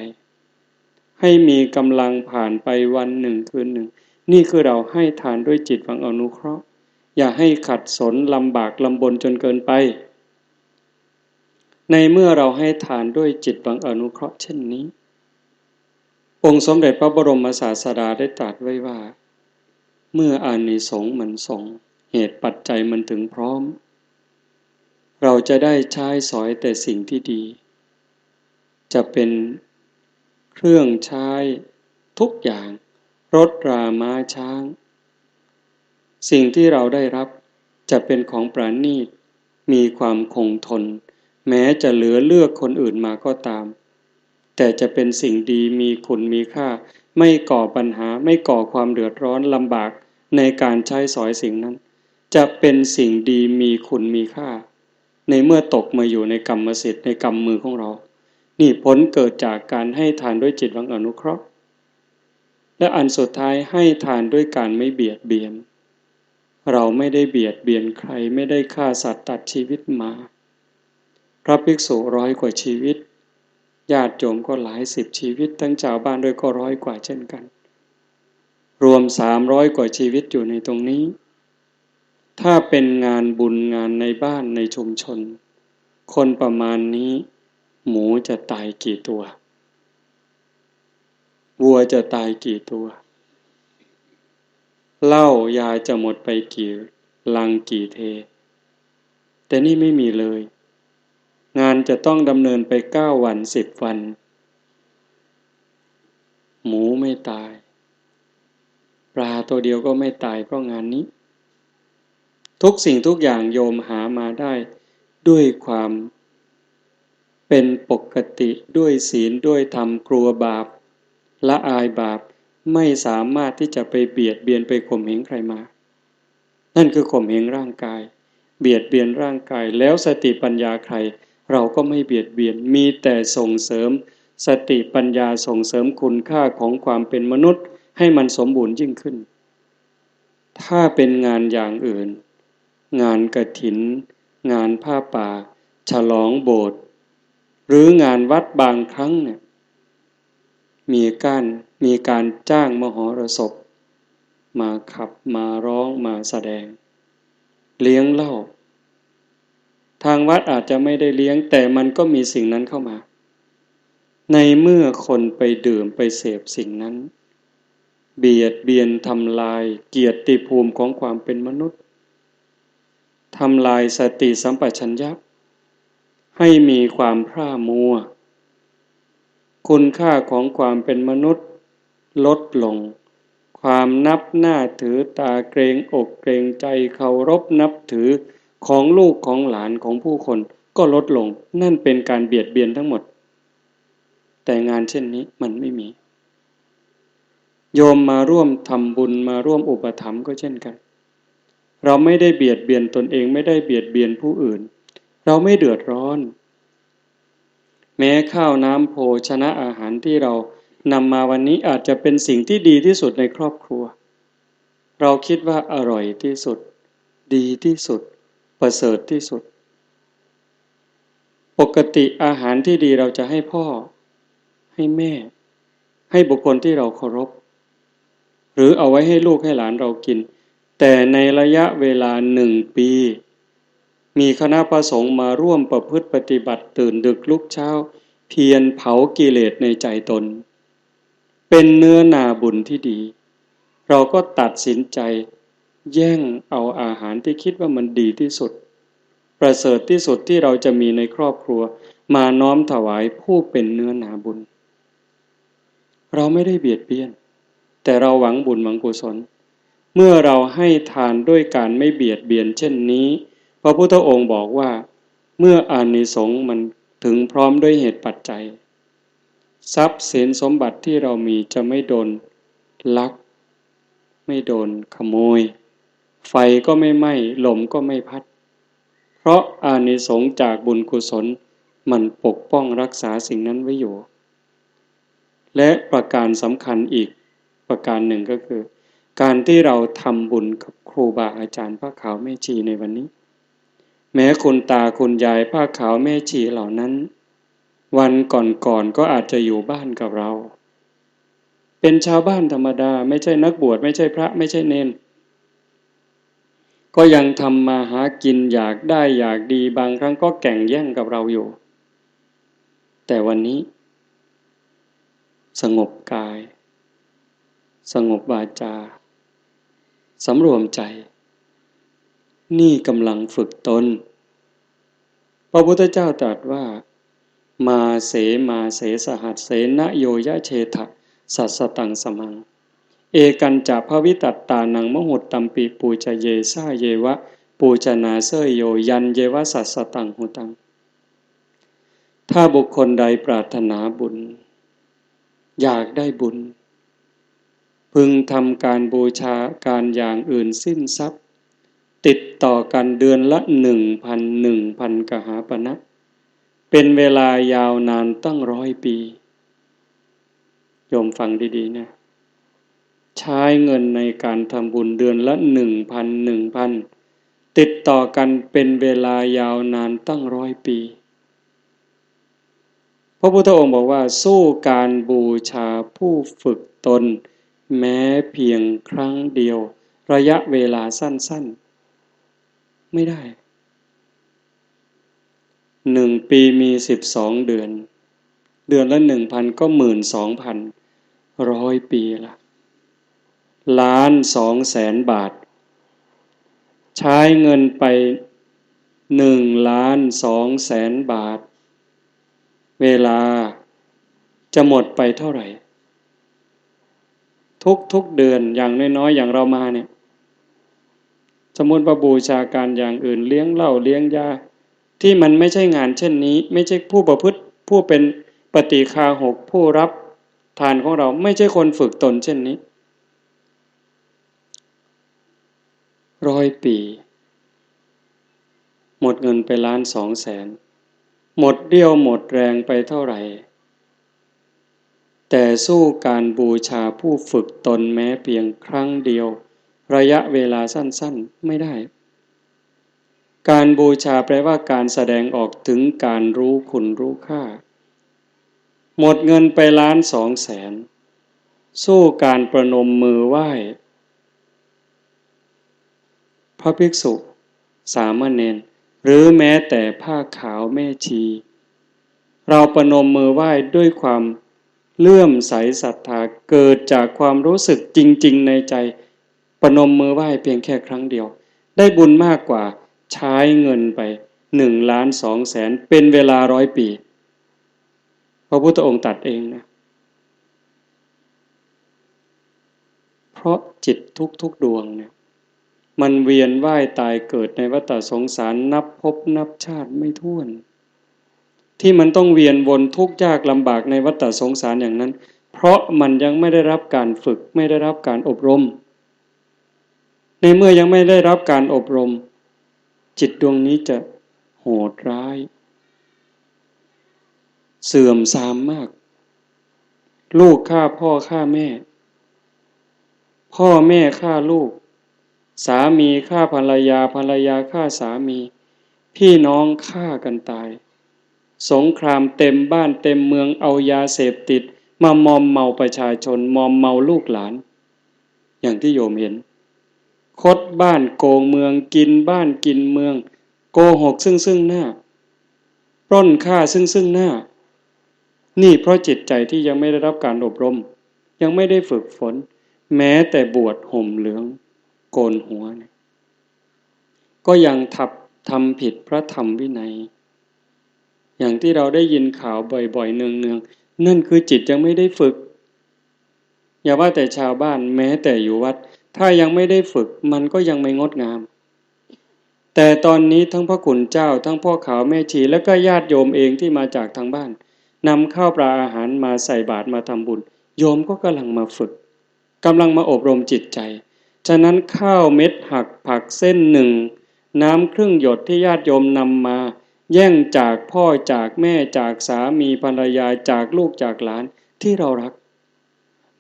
ให้มีกำลังผ่านไปวันหนึ่งคืนหนึ่งนี่คือเราให้ทานด้วยจิตหวังอนุเคราะห์อย่าให้ขัดสนลำบากลำบนจนเกินไปในเมื่อเราให้ทานด้วยจิตหวังอนุเคราะห์เช่นนี้องค์สมเด็จพระบรมศาสดาได้ตรัสไว้ว่าเมื่ออานิสงส์มันส่งเหตุปัจจัยมันถึงพร้อมเราจะได้ใช้สอยแต่สิ่งที่ดีจะเป็นเครื่องใช้ทุกอย่างรถราม้าช้างสิ่งที่เราได้รับจะเป็นของประณีตมีความคงทนแม้จะเหลือเลือกคนอื่นมาก็ตามแต่จะเป็นสิ่งดีมีคุณมีค่าไม่ก่อปัญหาไม่ก่อความเดือดร้อนลำบากในการใช้สอยสิ่งนั้นจะเป็นสิ่งดีมีคุณมีค่าในเมื่อตกมาอยู่ในกรรมสิทธิ์ในกรรมมือของเรานี่ผลเกิดจากการให้ทานด้วยจิตหวังอนุเคราะห์และอันสุดท้ายให้ทานด้วยการไม่เบียดเบียนเราไม่ได้เบียดเบียนใครไม่ได้ฆ่าสัตว์ตัดชีวิตมาพระภิกษุ100 กว่าชีวิตญาติโยมก็หลาย10 ชีวิตทั้งชาวบ้านด้วยก็100 กว่าเช่นกันรวม300 กว่าชีวิตอยู่ในตรงนี้ถ้าเป็นงานบุญงานในบ้านในชุมชนคนประมาณนี้หมูจะตายกี่ตัววัวจะตายกี่ตัว เหล้ายาจะหมดไปกี่ลังกี่เทแต่นี่ไม่มีเลยงานจะต้องดำเนินไป9 วัน10 วันหมูไม่ตายปลาตัวเดียวก็ไม่ตายเพราะงานนี้ทุกสิ่งทุกอย่างโยมหามาได้ด้วยความเป็นปกติด้วยศีลด้วยธรรมกลัวบาปละอายบาปไม่สามารถที่จะไปเบียดเบียนไปข่มเหงใครมานั่นคือข่มเหงร่างกายเบียดเบียนร่างกายแล้วสติปัญญาใครเราก็ไม่เบียดเบียนมีแต่ส่งเสริมสติปัญญาส่งเสริมคุณค่าของความเป็นมนุษย์ให้มันสมบูรณ์ยิ่งขึ้นถ้าเป็นงานอย่างอื่นงานกฐินงานผ้าป่าฉลองโบสถ์หรืองานวัดบางครั้งเนี่ยมีการจ้างมหรสพมาขับมาร้องมาแสดงเลี้ยงเหล้าทางวัดอาจจะไม่ได้เลี้ยงแต่มันก็มีสิ่งนั้นเข้ามาในเมื่อคนไปดื่มไปเสพสิ่งนั้นเบียดเบียนทำลายเกียรติภูมิของความเป็นมนุษย์ทำลายสติสัมปชัญญะให้มีความพร่ามัวคุณค่าของความเป็นมนุษย์ลดลงความนับหน้าถือตาเกรงอกเกรงใจเคารพนับถือของลูกของหลานของผู้คนก็ลดลงนั่นเป็นการเบียดเบียนทั้งหมดแต่งานเช่นนี้มันไม่มีโยมมาร่วมทำบุญมาร่วมอุปถัมภ์ก็เช่นกันเราไม่ได้เบียดเบียนตนเองไม่ได้เบียดเบียนผู้อื่นเราไม่เดือดร้อนแม้ข้าวน้ำโภชนะอาหารที่เรานำมาวันนี้อาจจะเป็นสิ่งที่ดีที่สุดในครอบครัวเราคิดว่าอร่อยที่สุดดีที่สุดประเสริฐที่สุดปกติอาหารที่ดีเราจะให้พ่อให้แม่ให้บุคคลที่เราเคารพหรือเอาไว้ให้ลูกให้หลานเรากินแต่ในระยะเวลา1 ปีมีคณะพระสงฆ์มาร่วมประพฤติปฏิบัติตื่นดึกลุกเช้าเพียรเผากิเลสในใจตนเป็นเนื้อนาบุญที่ดีเราก็ตัดสินใจแย่งเอาอาหารที่คิดว่ามันดีที่สุดประเสริฐที่สุดที่เราจะมีในครอบครัวมาน้อมถวายผู้เป็นเนื้อนาบุญเราไม่ได้เบียดเบียนแต่เราหวังบุญหวังกุศลเมื่อเราให้ทานด้วยการไม่เบียดเบียนเช่นนี้พระพุทธองค์บอกว่าเมื่ออานิสงส์มันถึงพร้อมด้วยเหตุปัจจัยทรัพย์สินสมบัติที่เรามีจะไม่โดนลักไม่โดนขโมยไฟก็ไม่ไหม้ลมก็ไม่พัดเพราะอานิสงส์จากบุญกุศลมันปกป้องรักษาสิ่งนั้นไว้อยู่และประการสำคัญอีกประการหนึ่งก็คือการที่เราทำบุญกับครูบาอาจารย์ผ้าขาวแม่ชีในวันนี้แม้คุณตาคุณยายผ้าขาวแม่ชีเหล่านั้นวันก่อนก็อาจจะอยู่บ้านกับเราเป็นชาวบ้านธรรมดาไม่ใช่นักบวชไม่ใช่พระไม่ใช่เณรก็ยังทำมาหากินอยากได้อยากดีบางครั้งก็แข่งแย่งกับเราอยู่แต่วันนี้สงบกายสงบวาจาสำรวมใจนี่กำลังฝึกตนพระพุทธเจ้าตรัสว่ามาเสสหัสเสนโยยะเชทะสัสสตังสมังเอกันจะภวิตัตตานังมหุตตัมปิปูจเยสาเยวะปูจนาเสยโยยันเยวะสัสสตังหุตังถ้าบุคคลใดปรารถนาบุญอยากได้บุญพึงทำการบูชาการอย่างอื่นสิ้นทรัพย์ติดต่อกันเดือนละ1,000 กหาปณะเป็นเวลายาวนานตั้ง100 ปีโยมฟังดีๆนะใช้เงินในการทำบุญเดือนละ1,000ติดต่อกันเป็นเวลายาวนานตั้ง100 ปีพระพุทธองค์บอกว่าสู้การบูชาผู้ฝึกตนแม้เพียงครั้งเดียวระยะเวลาสั้นๆไม่ได้1 ปีมี12 เดือนเดือนละ1,000ก็12,100 ปีละ 1,200,000 บาทใช้เงินไป1,200,000 บาทเวลาจะหมดไปเท่าไหร่ทุกเดือนอย่างน้อยๆอย่างเรามาเนี่ยสมมุติว่าบูชาการอย่างอื่นเลี้ยงเหล้าเลี้ยงยาที่มันไม่ใช่งานเช่นนี้ไม่ใช่ผู้ประพฤติผู้เป็นปฏิฆาหกผู้รับทานของเราไม่ใช่คนฝึกตนเช่นนี้100 ปีหมดเงินไป1,200,000หมดเรี่ยวหมดแรงไปเท่าไหร่แต่สู้การบูชาผู้ฝึกตนแม้เพียงครั้งเดียวระยะเวลาสั้นๆไม่ได้การบูชาแปลว่าการแสดงออกถึงการรู้คุณรู้ค่าหมดเงินไป1,200,000สู้การประนมมือไหว้พระภิกษุสามเณรหรือแม้แต่ผ้าขาวแม่ชีเราประนมมือไหว้ด้วยความเลื่อมใสศรัทธาเกิดจากความรู้สึกจริงๆในใจประนมมือไหว้เพียงแค่ครั้งเดียวได้บุญมากกว่าใช้เงินไป1,200,000เป็นเวลา100 ปีพระพุทธองค์ตรัสเองนะเพราะจิตทุกดวงเนี่ยมันเวียนว่ายตายเกิดในวัฏสงสารนับภพนับชาติไม่ถ้วนที่มันต้องเวียนวนทุกข์ยากลำบากในวัฏสงสารอย่างนั้นเพราะมันยังไม่ได้รับการฝึกไม่ได้รับการอบรมในเมื่อยังไม่ได้รับการอบรมจิตดวงนี้จะโหดร้ายเสื่อมทรามมากลูกฆ่าพ่อฆ่าแม่พ่อแม่ฆ่าลูกสามีฆ่าภรรยาภรรยาฆ่าสามีพี่น้องฆ่ากันตายสงครามเต็มบ้านเต็มเมืองเอายาเสพติดมามอมเมาประชาชนมอมเมาลูกหลานอย่างที่โยมเห็นคดบ้านโกงเมืองกินบ้านกินเมืองโกหกซึ่งหน้าปล้นฆ่าซึ่งหน้านี่เพราะจิตใจที่ยังไม่ได้รับการอบรมยังไม่ได้ฝึกฝนแม้แต่บวชห่มเหลืองโกนหัวเนี่ยก็ยังทำผิดพระธรรมวินัยอย่างที่เราได้ยินข่าวบ่อยๆเนืองๆนั่นคือจิตยังไม่ได้ฝึกอย่าว่าแต่ชาวบ้านแม้แต่อยู่วัดถ้ายังไม่ได้ฝึกมันก็ยังไม่งดงามแต่ตอนนี้ทั้งพระคุณเจ้าทั้งพ่อขาวแม่ชีและก็ญาติโยมเองที่มาจากทางบ้านนำข้าวปลาอาหารมาใส่บาตรมาทำบุญโยมก็กำลังมาฝึกกำลังมาอบรมจิตใจฉะนั้นข้าวเม็ดหักผักเส้นหนึ่งน้ำครึ่งหยดที่ญาติโยมนำมาแย่งจากพ่อจากแม่จากสามีภรรยาจากลูกจากหลานที่เรารัก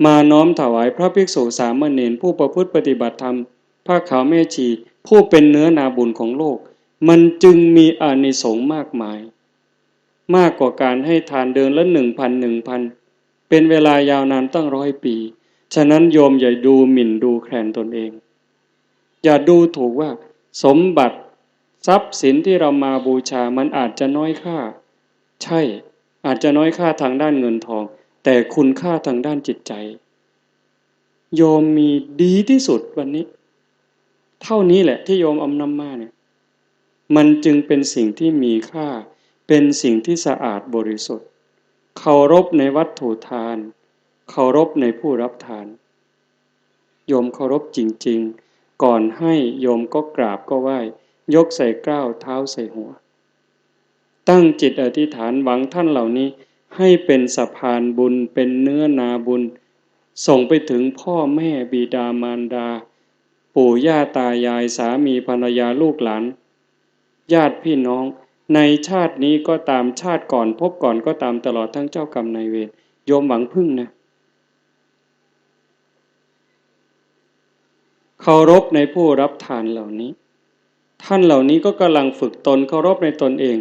มาน้อมถวายพระภิกษุสามเณรผู้ประพฤติปฏิบัติธรรมผ้าขาวแม่ชีผู้เป็นเนื้อนาบุญของโลกมันจึงมีอานิสงส์มากมายมากกว่าการให้ทานเดือนละ1,000เป็นเวลายาวนานตั้ง100 ปีฉะนั้นโยมอย่าดูหมิ่นดูแคลนตนเองอย่าดูถูกว่าสมบัติทรัพย์สินที่เรามาบูชามันอาจจะน้อยค่าใช่อาจจะน้อยค่าทางด้านเงินทองแต่คุณค่าทางด้านจิตใจโยมมีดีที่สุดวันนี้เท่านี้แหละที่โยมเอานำมาเนี่ยมันจึงเป็นสิ่งที่มีค่าเป็นสิ่งที่สะอาดบริสุทธิ์เคารพในวัตถุทานเคารพในผู้รับทานโยมเคารพจริงๆก่อนให้โยมก็กราบก็ไหว้ยกใส่เกล้าเท้าใส่หัวตั้งจิตอธิษฐานหวังท่านเหล่านี้ให้เป็นสะพานบุญเป็นเนื้อนาบุญส่งไปถึงพ่อแม่บิดามารดาปู่ย่าตายายสามีภรรยาลูกหลานญาติพี่น้องในชาตินี้ก็ตามชาติก่อนพบก่อนก็ตามตลอดทั้งเจ้ากรรมนายเวรโยมหวังพึ่งนะเคารพในผู้รับทานเหล่านี้ท่านเหล่านี้ก็กำลังฝึกตนเคารพในตนเอง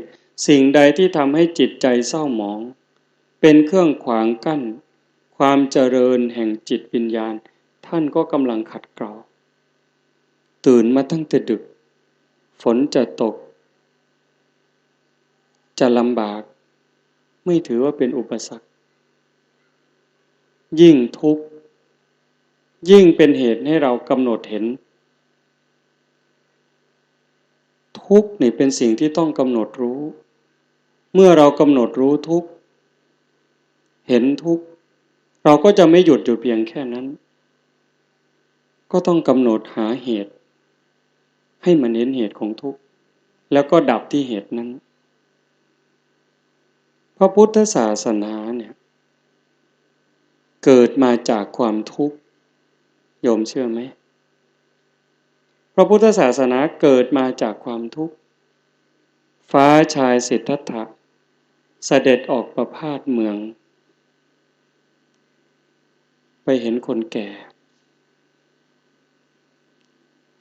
สิ่งใดที่ทำให้จิตใจเศร้าหมองเป็นเครื่องขวางกั้นความเจริญแห่งจิตวิญญาณท่านก็กำลังขัดเกลาตื่นมาตั้งแต่ดึกฝนจะตกจะลำบากไม่ถือว่าเป็นอุปสรรคยิ่งทุกข์ ยิ่งเป็นเหตุให้เรากำหนดเห็นทุกข์นี่เป็นสิ่งที่ต้องกำหนดรู้เมื่อเรากำหนดรู้ทุกข์เห็นทุกข์เราก็จะไม่หยุดอยู่เพียงแค่นั้นก็ต้องกำหนดหาเหตุให้มันเห็นเหตุของทุกข์แล้วก็ดับที่เหตุนั้นพระพุทธศาสนาเนี่ยเกิดมาจากความทุกข์โยมเชื่อไหมพระพุทธศาสนาเกิดมาจากความทุกข์ฟ้าชายสิทธัตถะเสด็จออกประพาสเมืองไปเห็นคนแก่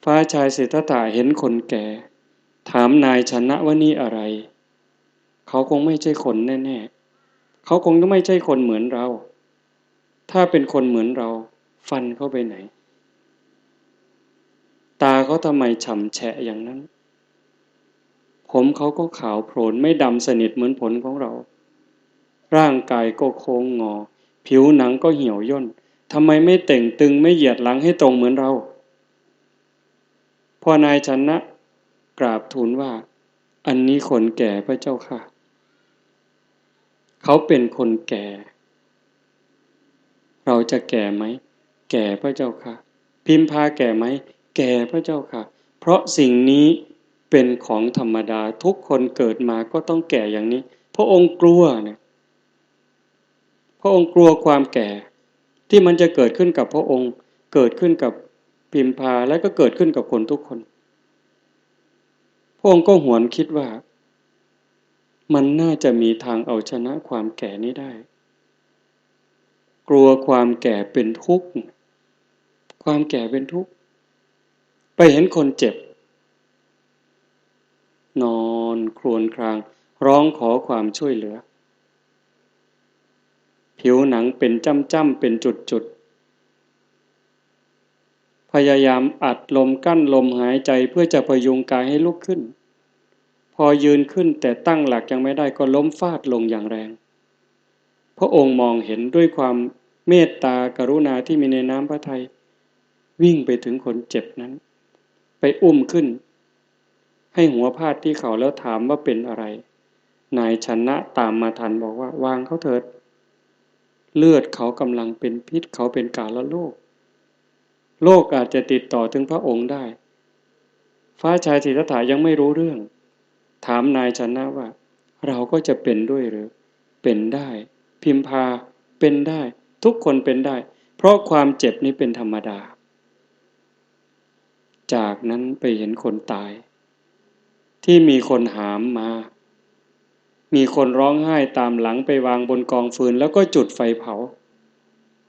ฟ้าชายสิทธัตถะเห็นคนแก่ถามนายชนะว่านี่อะไรเขาคงไม่ใช่คนแน่ๆเขาคงไม่ใช่คนเหมือนเราถ้าเป็นคนเหมือนเราฟันเขาไปไหนตาเขาทำไมฉ่ำแฉะอย่างนั้นผมเขาก็ขาวโพลนไม่ดำสนิทเหมือนผลของเราร่างกายก็โค้งงอผิวหนังก็เหี่ยวย่นทำไมไม่เต่งตึงไม่เหยียดหลังให้ตรงเหมือนเราพอนายชนะกราบทูลว่าอันนี้คนแก่พระเจ้าค่ะเขาเป็นคนแก่เราจะแก่ไหมแก่พระเจ้าค่ะพิมพาแก่ไหมแก่พระเจ้าค่ะเพราะสิ่งนี้เป็นของธรรมดาทุกคนเกิดมาก็ต้องแก่อย่างนี้พระองค์กลัวเนี่ยพระองค์กลัวความแก่ที่มันจะเกิดขึ้นกับพระองค์เกิดขึ้นกับพิมพาและก็เกิดขึ้นกับคนทุกคนพระองค์ก็หวนคิดว่ามันน่าจะมีทางเอาชนะความแก่นี้ได้กลัวความแก่เป็นทุกข์ความแก่เป็นทุกข์ไปเห็นคนเจ็บนอนครวญครางร้องขอความช่วยเหลือผิวหนังเป็นจ้ำๆเป็นจุดๆพยายามอัดลมกั้นลมหายใจเพื่อจะพยุงกายให้ลุกขึ้นพอยืนขึ้นแต่ตั้งหลักยังไม่ได้ก็ล้มฟาดลงอย่างแรงพระองค์มองเห็นด้วยความเมตตากรุณาที่มีในน้ำพระทัยวิ่งไปถึงคนเจ็บนั้นไปอุ้มขึ้นให้หัวพาดที่เขาแล้วถามว่าเป็นอะไรนายชนะตามมาทันบอกว่าวางเขาเถิดเลือดเขากำลังเป็นพิษเขาเป็นกาฬโรคโรคอาจจะติดต่อถึงพระองค์ได้ฟ้าชายสิทธัตถะยังไม่รู้เรื่องถามนายชนะว่าเราก็จะเป็นด้วยหรือเป็นได้พิมพาเป็นได้ทุกคนเป็นได้เพราะความเจ็บนี้เป็นธรรมดาจากนั้นไปเห็นคนตายที่มีคนหามมามีคนร้องไห้ตามหลังไปวางบนกองฟืนแล้วก็จุดไฟเผา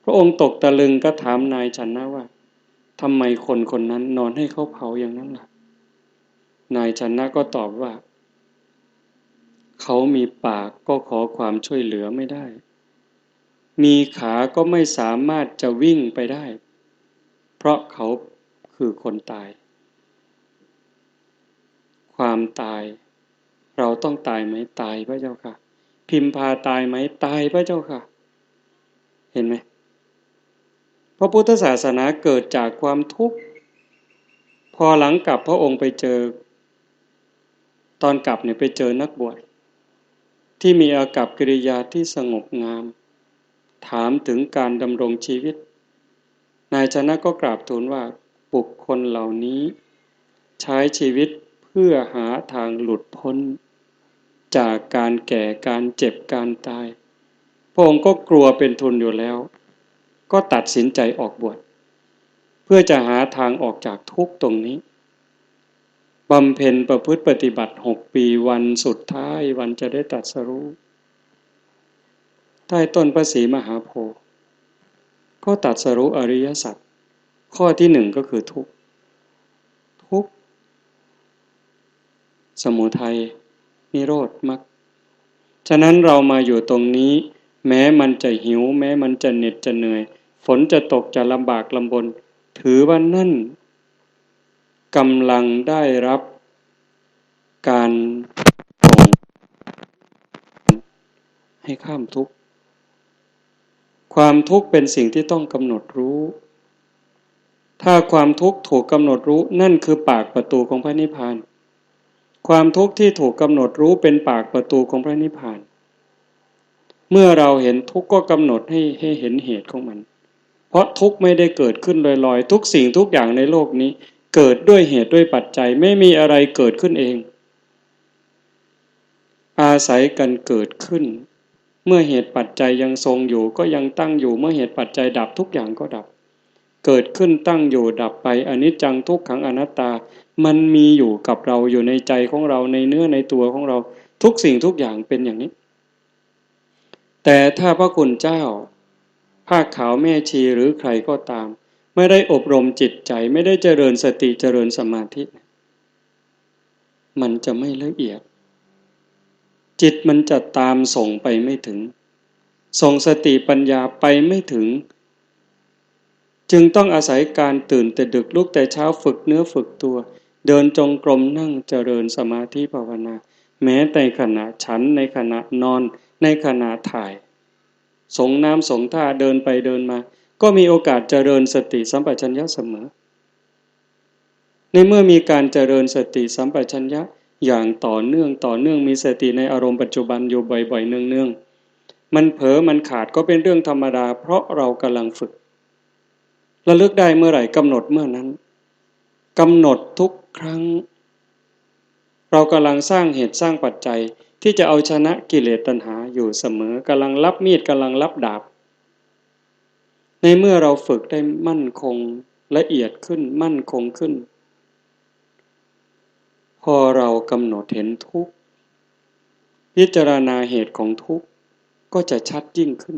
พระองค์ตกตะลึงก็ถามนายชนะว่าทำไมคนคนนั้นนอนให้เขาเผาอย่างนั้นล่ะนายชนะก็ตอบว่าเขามีปากก็ขอความช่วยเหลือไม่ได้มีขาก็ไม่สามารถจะวิ่งไปได้เพราะเขาคือคนตายความตายเราต้องตายไหมตายพระเจ้าค่ะพิมพาตายไหมตายพระเจ้าค่ะเห็นไหมพระพุทธศาสนาเกิดจากความทุกข์พอหลังกลับพระองค์ไปเจอตอนกลับเนี่ยไปเจอนักบวชที่มีอากัปกิริยาที่สงบงามถามถึงการดำรงชีวิตนายชนะก็กราบทูลว่าบุคคลเหล่านี้ใช้ชีวิตเพื่อหาทางหลุดพ้นจากการแก่การเจ็บการตายพระองค์ก็กลัวเป็นทุนอยู่แล้วก็ตัดสินใจออกบวชเพื่อจะหาทางออกจากทุกข์ตรงนี้บำเพ็ญประพฤติปฏิบัติ6 ปีวันสุดท้ายวันจะได้ตรัสรู้ใต้ต้นพระศรีมหาโพธิ์ก็ตรัสรู้อริยสัจข้อที่1ก็คือทุกข์ทุกข์สมุทัยนิโรธมรรคฉะนั้นเรามาอยู่ตรงนี้แม้มันจะหิวแม้มันจะเหน็ดจะเหนื่อยฝนจะตกจะลำบากลำบนถือว่านั่นกำลังได้รับการส่งให้ข้ามทุกข์ความทุกข์เป็นสิ่งที่ต้องกำหนดรู้ ถ้าความทุกข์ถูกกำหนดรู้นั่นคือปากประตูของพระนิพพานความทุกข์ที่ถูกกำหนดรู้เป็นปากประตูของพระนิพพานเมื่อเราเห็นทุกข์ก็กำหนดให้เห็นเหตุของมันเพราะทุกข์ไม่ได้เกิดขึ้นลอยๆทุกสิ่งทุกอย่างในโลกนี้เกิดด้วยเหตุด้วยปัจจัยไม่มีอะไรเกิดขึ้นเองอาศัยกันเกิดขึ้นเมื่อเหตุปัจจัยยังทรงอยู่ก็ยังตั้งอยู่เมื่อเหตุปัจจัยดับทุกอย่างก็ดับเกิดขึ้นตั้งอยู่ดับไปอนิจจังทุกขังอนัตตามันมีอยู่กับเราอยู่ในใจของเราในเนื้อในตัวของเราทุกสิ่งทุกอย่างเป็นอย่างนี้แต่ถ้าพระคุณเจ้าผ้าขาวแม่ชีหรือใครก็ตามไม่ได้อบรมจิตใจไม่ได้เจริญสติเจริญสมาธิมันจะไม่ละเอียดจิตมันจะตามส่งไปไม่ถึงส่งสติปัญญาไปไม่ถึงจึงต้องอาศัยการตื่นแต่ดึกลุกแต่เช้าฝึกเนื้อฝึกตัวเดินจงกรมนั่งเจริญสมาธิภาวนาแม้ในขณะฉันในขณะนอนในขณะถ่ายสงน้ำสงท่าเดินไปเดินมาก็มีโอกาสเจริญสติสัมปชัญญะเสมอในเมื่อมีการเจริญสติสัมปชัญญะอย่างต่อเนื่องมีสติในอารมณ์ปัจจุบันอยู่บ่อยๆเนืองๆมันเผลอมันขาดก็เป็นเรื่องธรรมดาเพราะเรากำลังฝึกระลึกได้เมื่อไหร่กำหนดเมื่อนั้นกำหนดทุกครั้งเรากำลังสร้างเหตุสร้างปัจจัยที่จะเอาชนะกิเลสตัณหาอยู่เสมอกำลังรับมีดกำลังรับดาบในเมื่อเราฝึกได้มั่นคงละเอียดขึ้นมั่นคงขึ้นพอเรากำหนดเห็นทุกข์พิจารณาเหตุของทุกข์ก็จะชัดยิ่งขึ้น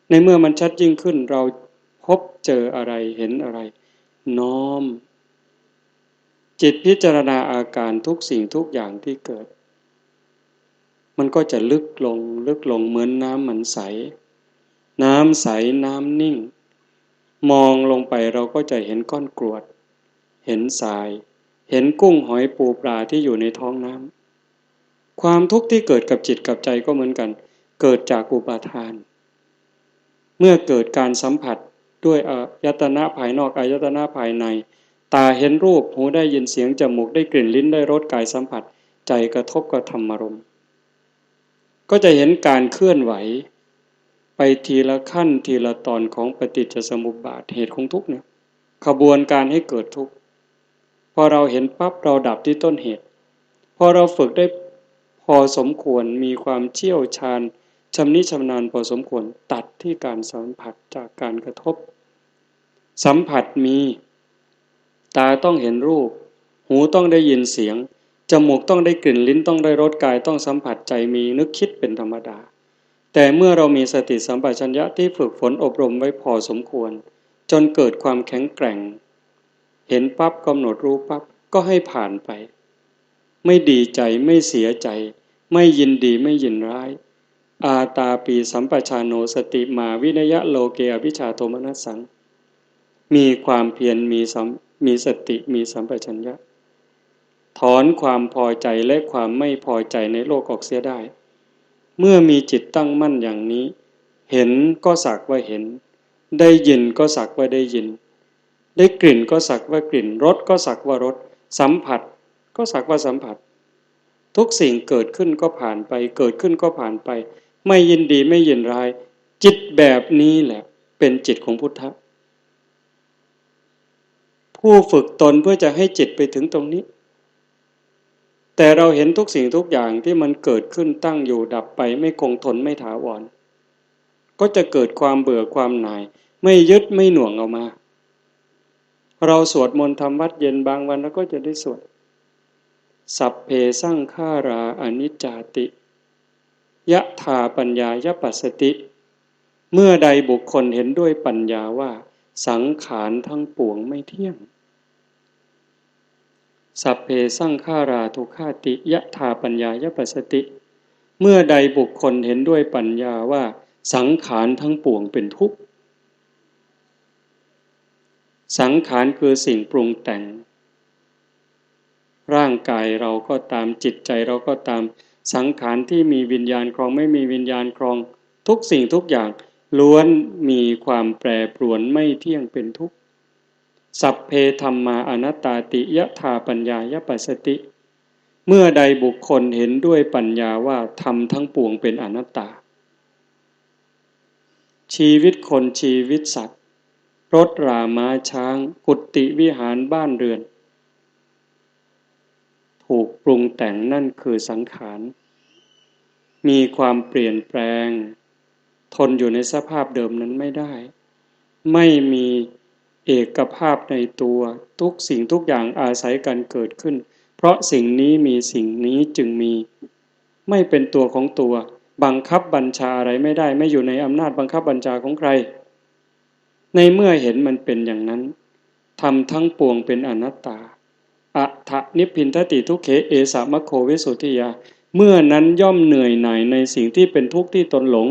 ในเมื่อมันชัดยิ่งขึ้นเราพบเจออะไรเห็นอะไรน้อมจิตพิจารณาอาการทุกสิ่งทุกอย่างที่เกิดมันก็จะลึกลงเหมือนน้ำมันใสน้ำใสน้ำนิ่งมองลงไปเราก็จะเห็นก้อนกรวดเห็นทรายเห็นกุ้งหอยปูปลาที่อยู่ในท้องน้ำความทุกข์ที่เกิดกับจิตกับใจก็เหมือนกันเกิดจากอุปาทานเมื่อเกิดการสัมผัสด้วยอายตนะภายนอกอายตนะภายในตาเห็นรูปหูได้ยินเสียงจมูกได้กลิ่นลิ้นได้รสกายสัมผัสใจกระทบกับธรรมารมณ์ก็จะเห็นการเคลื่อนไหวไปทีละขั้นทีละตอนของปฏิจจสมุปบาทเหตุของทุกข์เนี่ยขบวนการให้เกิดทุกข์พอเราเห็นปั๊บเราดับที่ต้นเหตุพอเราฝึกได้พอสมควรมีความเชี่ยวชาญชำนิชำนาญพอสมควรตัดที่การสัมผัสจากการกระทบสัมผัสมีตาต้องเห็นรูปหูต้องได้ยินเสียงจมูกต้องได้กลิ่นลิ้นต้องได้รสกายต้องสัมผัสใจมีนึกคิดเป็นธรรมดาแต่เมื่อเรามีสติสัมปชัญญะที่ฝึกฝนอบรมไว้พอสมควรจนเกิดความแข็งแกร่งเห็นปั๊บกำหนดรู้ปั๊บก็ให้ผ่านไปไม่ดีใจไม่เสียใจไม่ยินดีไม่ยินร้ายอาตาปีสัมปชานโนสติมาวินยะโลเกอภิชาโทมนัสสังมีความเพียรมีสติมีสัมปชัญญะถอนความพอใจและความไม่พอใจในโลกออกเสียได้เมื่อมีจิตตั้งมั่นอย่างนี้เห็นก็สักว่าเห็นได้ยินก็สักว่าได้ยินได้กลิ่นก็สักว่ากลิ่นรสก็สักว่ารสสัมผัสก็สักว่าสัมผัสทุกสิ่งเกิดขึ้นก็ผ่านไปเกิดขึ้นก็ผ่านไปไม่ยินดีไม่ยินร้ายจิตแบบนี้แหละเป็นจิตของพุทธะผู้ฝึกตนเพื่อจะให้จิตไปถึงตรงนี้แต่เราเห็นทุกสิ่งทุกอย่างที่มันเกิดขึ้นตั้งอยู่ดับไปไม่คงทนไม่ถาวรก็จะเกิดความเบื่อความหน่ายไม่ยึดไม่หน่วงเอามาเราสวดมนต์ทำวัดเย็นบางวันแล้วก็จะได้สวดสัพเพสังขาราอนิจจาติยะถาปัญญายปัสสติเมื่อใดบุคคลเห็นด้วยปัญญาว่าสังขารทั้งปวงไม่เที่ยงสัพเพสังขาราทุกขาติยะถาปัญญายปัสสติเมื่อใดบุคคลเห็นด้วยปัญญาว่าสังขารทั้งปวงเป็นทุกข์สังขารคือสิ่งปรุงแต่งร่างกายเราก็ตามจิตใจเราก็ตามสังขารที่มีวิญญาณครองไม่มีวิญญาณครองทุกสิ่งทุกอย่าง ล้วนมีความแปรปรวนไม่เที่ยงเป็นทุกข์สัพเพธัมมาอนัตตาติยถาปัญญายปัสสติเมื่อใดบุคคลเห็นด้วยปัญญาว่าธรรมทั้งปวงเป็นอนัตตาชีวิตคนชีวิตสัตว์รถราม้าช้างกุฏิวิหารบ้านเรือนถูกปรุงแต่งนั่นคือสังขารมีความเปลี่ยนแปลงทนอยู่ในสภาพเดิมนั้นไม่ได้ไม่มีเอกภาพในตัวทุกสิ่งทุกอย่างอาศัยกันเกิดขึ้นเพราะสิ่งนี้มีสิ่งนี้จึงมีไม่เป็นตัวของตัวบังคับบัญชาอะไรไม่ได้ไม่อยู่ในอำนาจบังคับบัญชาของใครในเมื่อเห็นมันเป็นอย่างนั้นทำทั้งปวงเป็นอนัตตาอัฏฐนิพพินทติทุกเขเอสามะโควิสุทธิยาเมื่อนั้นย่อมเหนื่อยหน่ายในสิ่งที่เป็นทุกข์ที่ตนหลง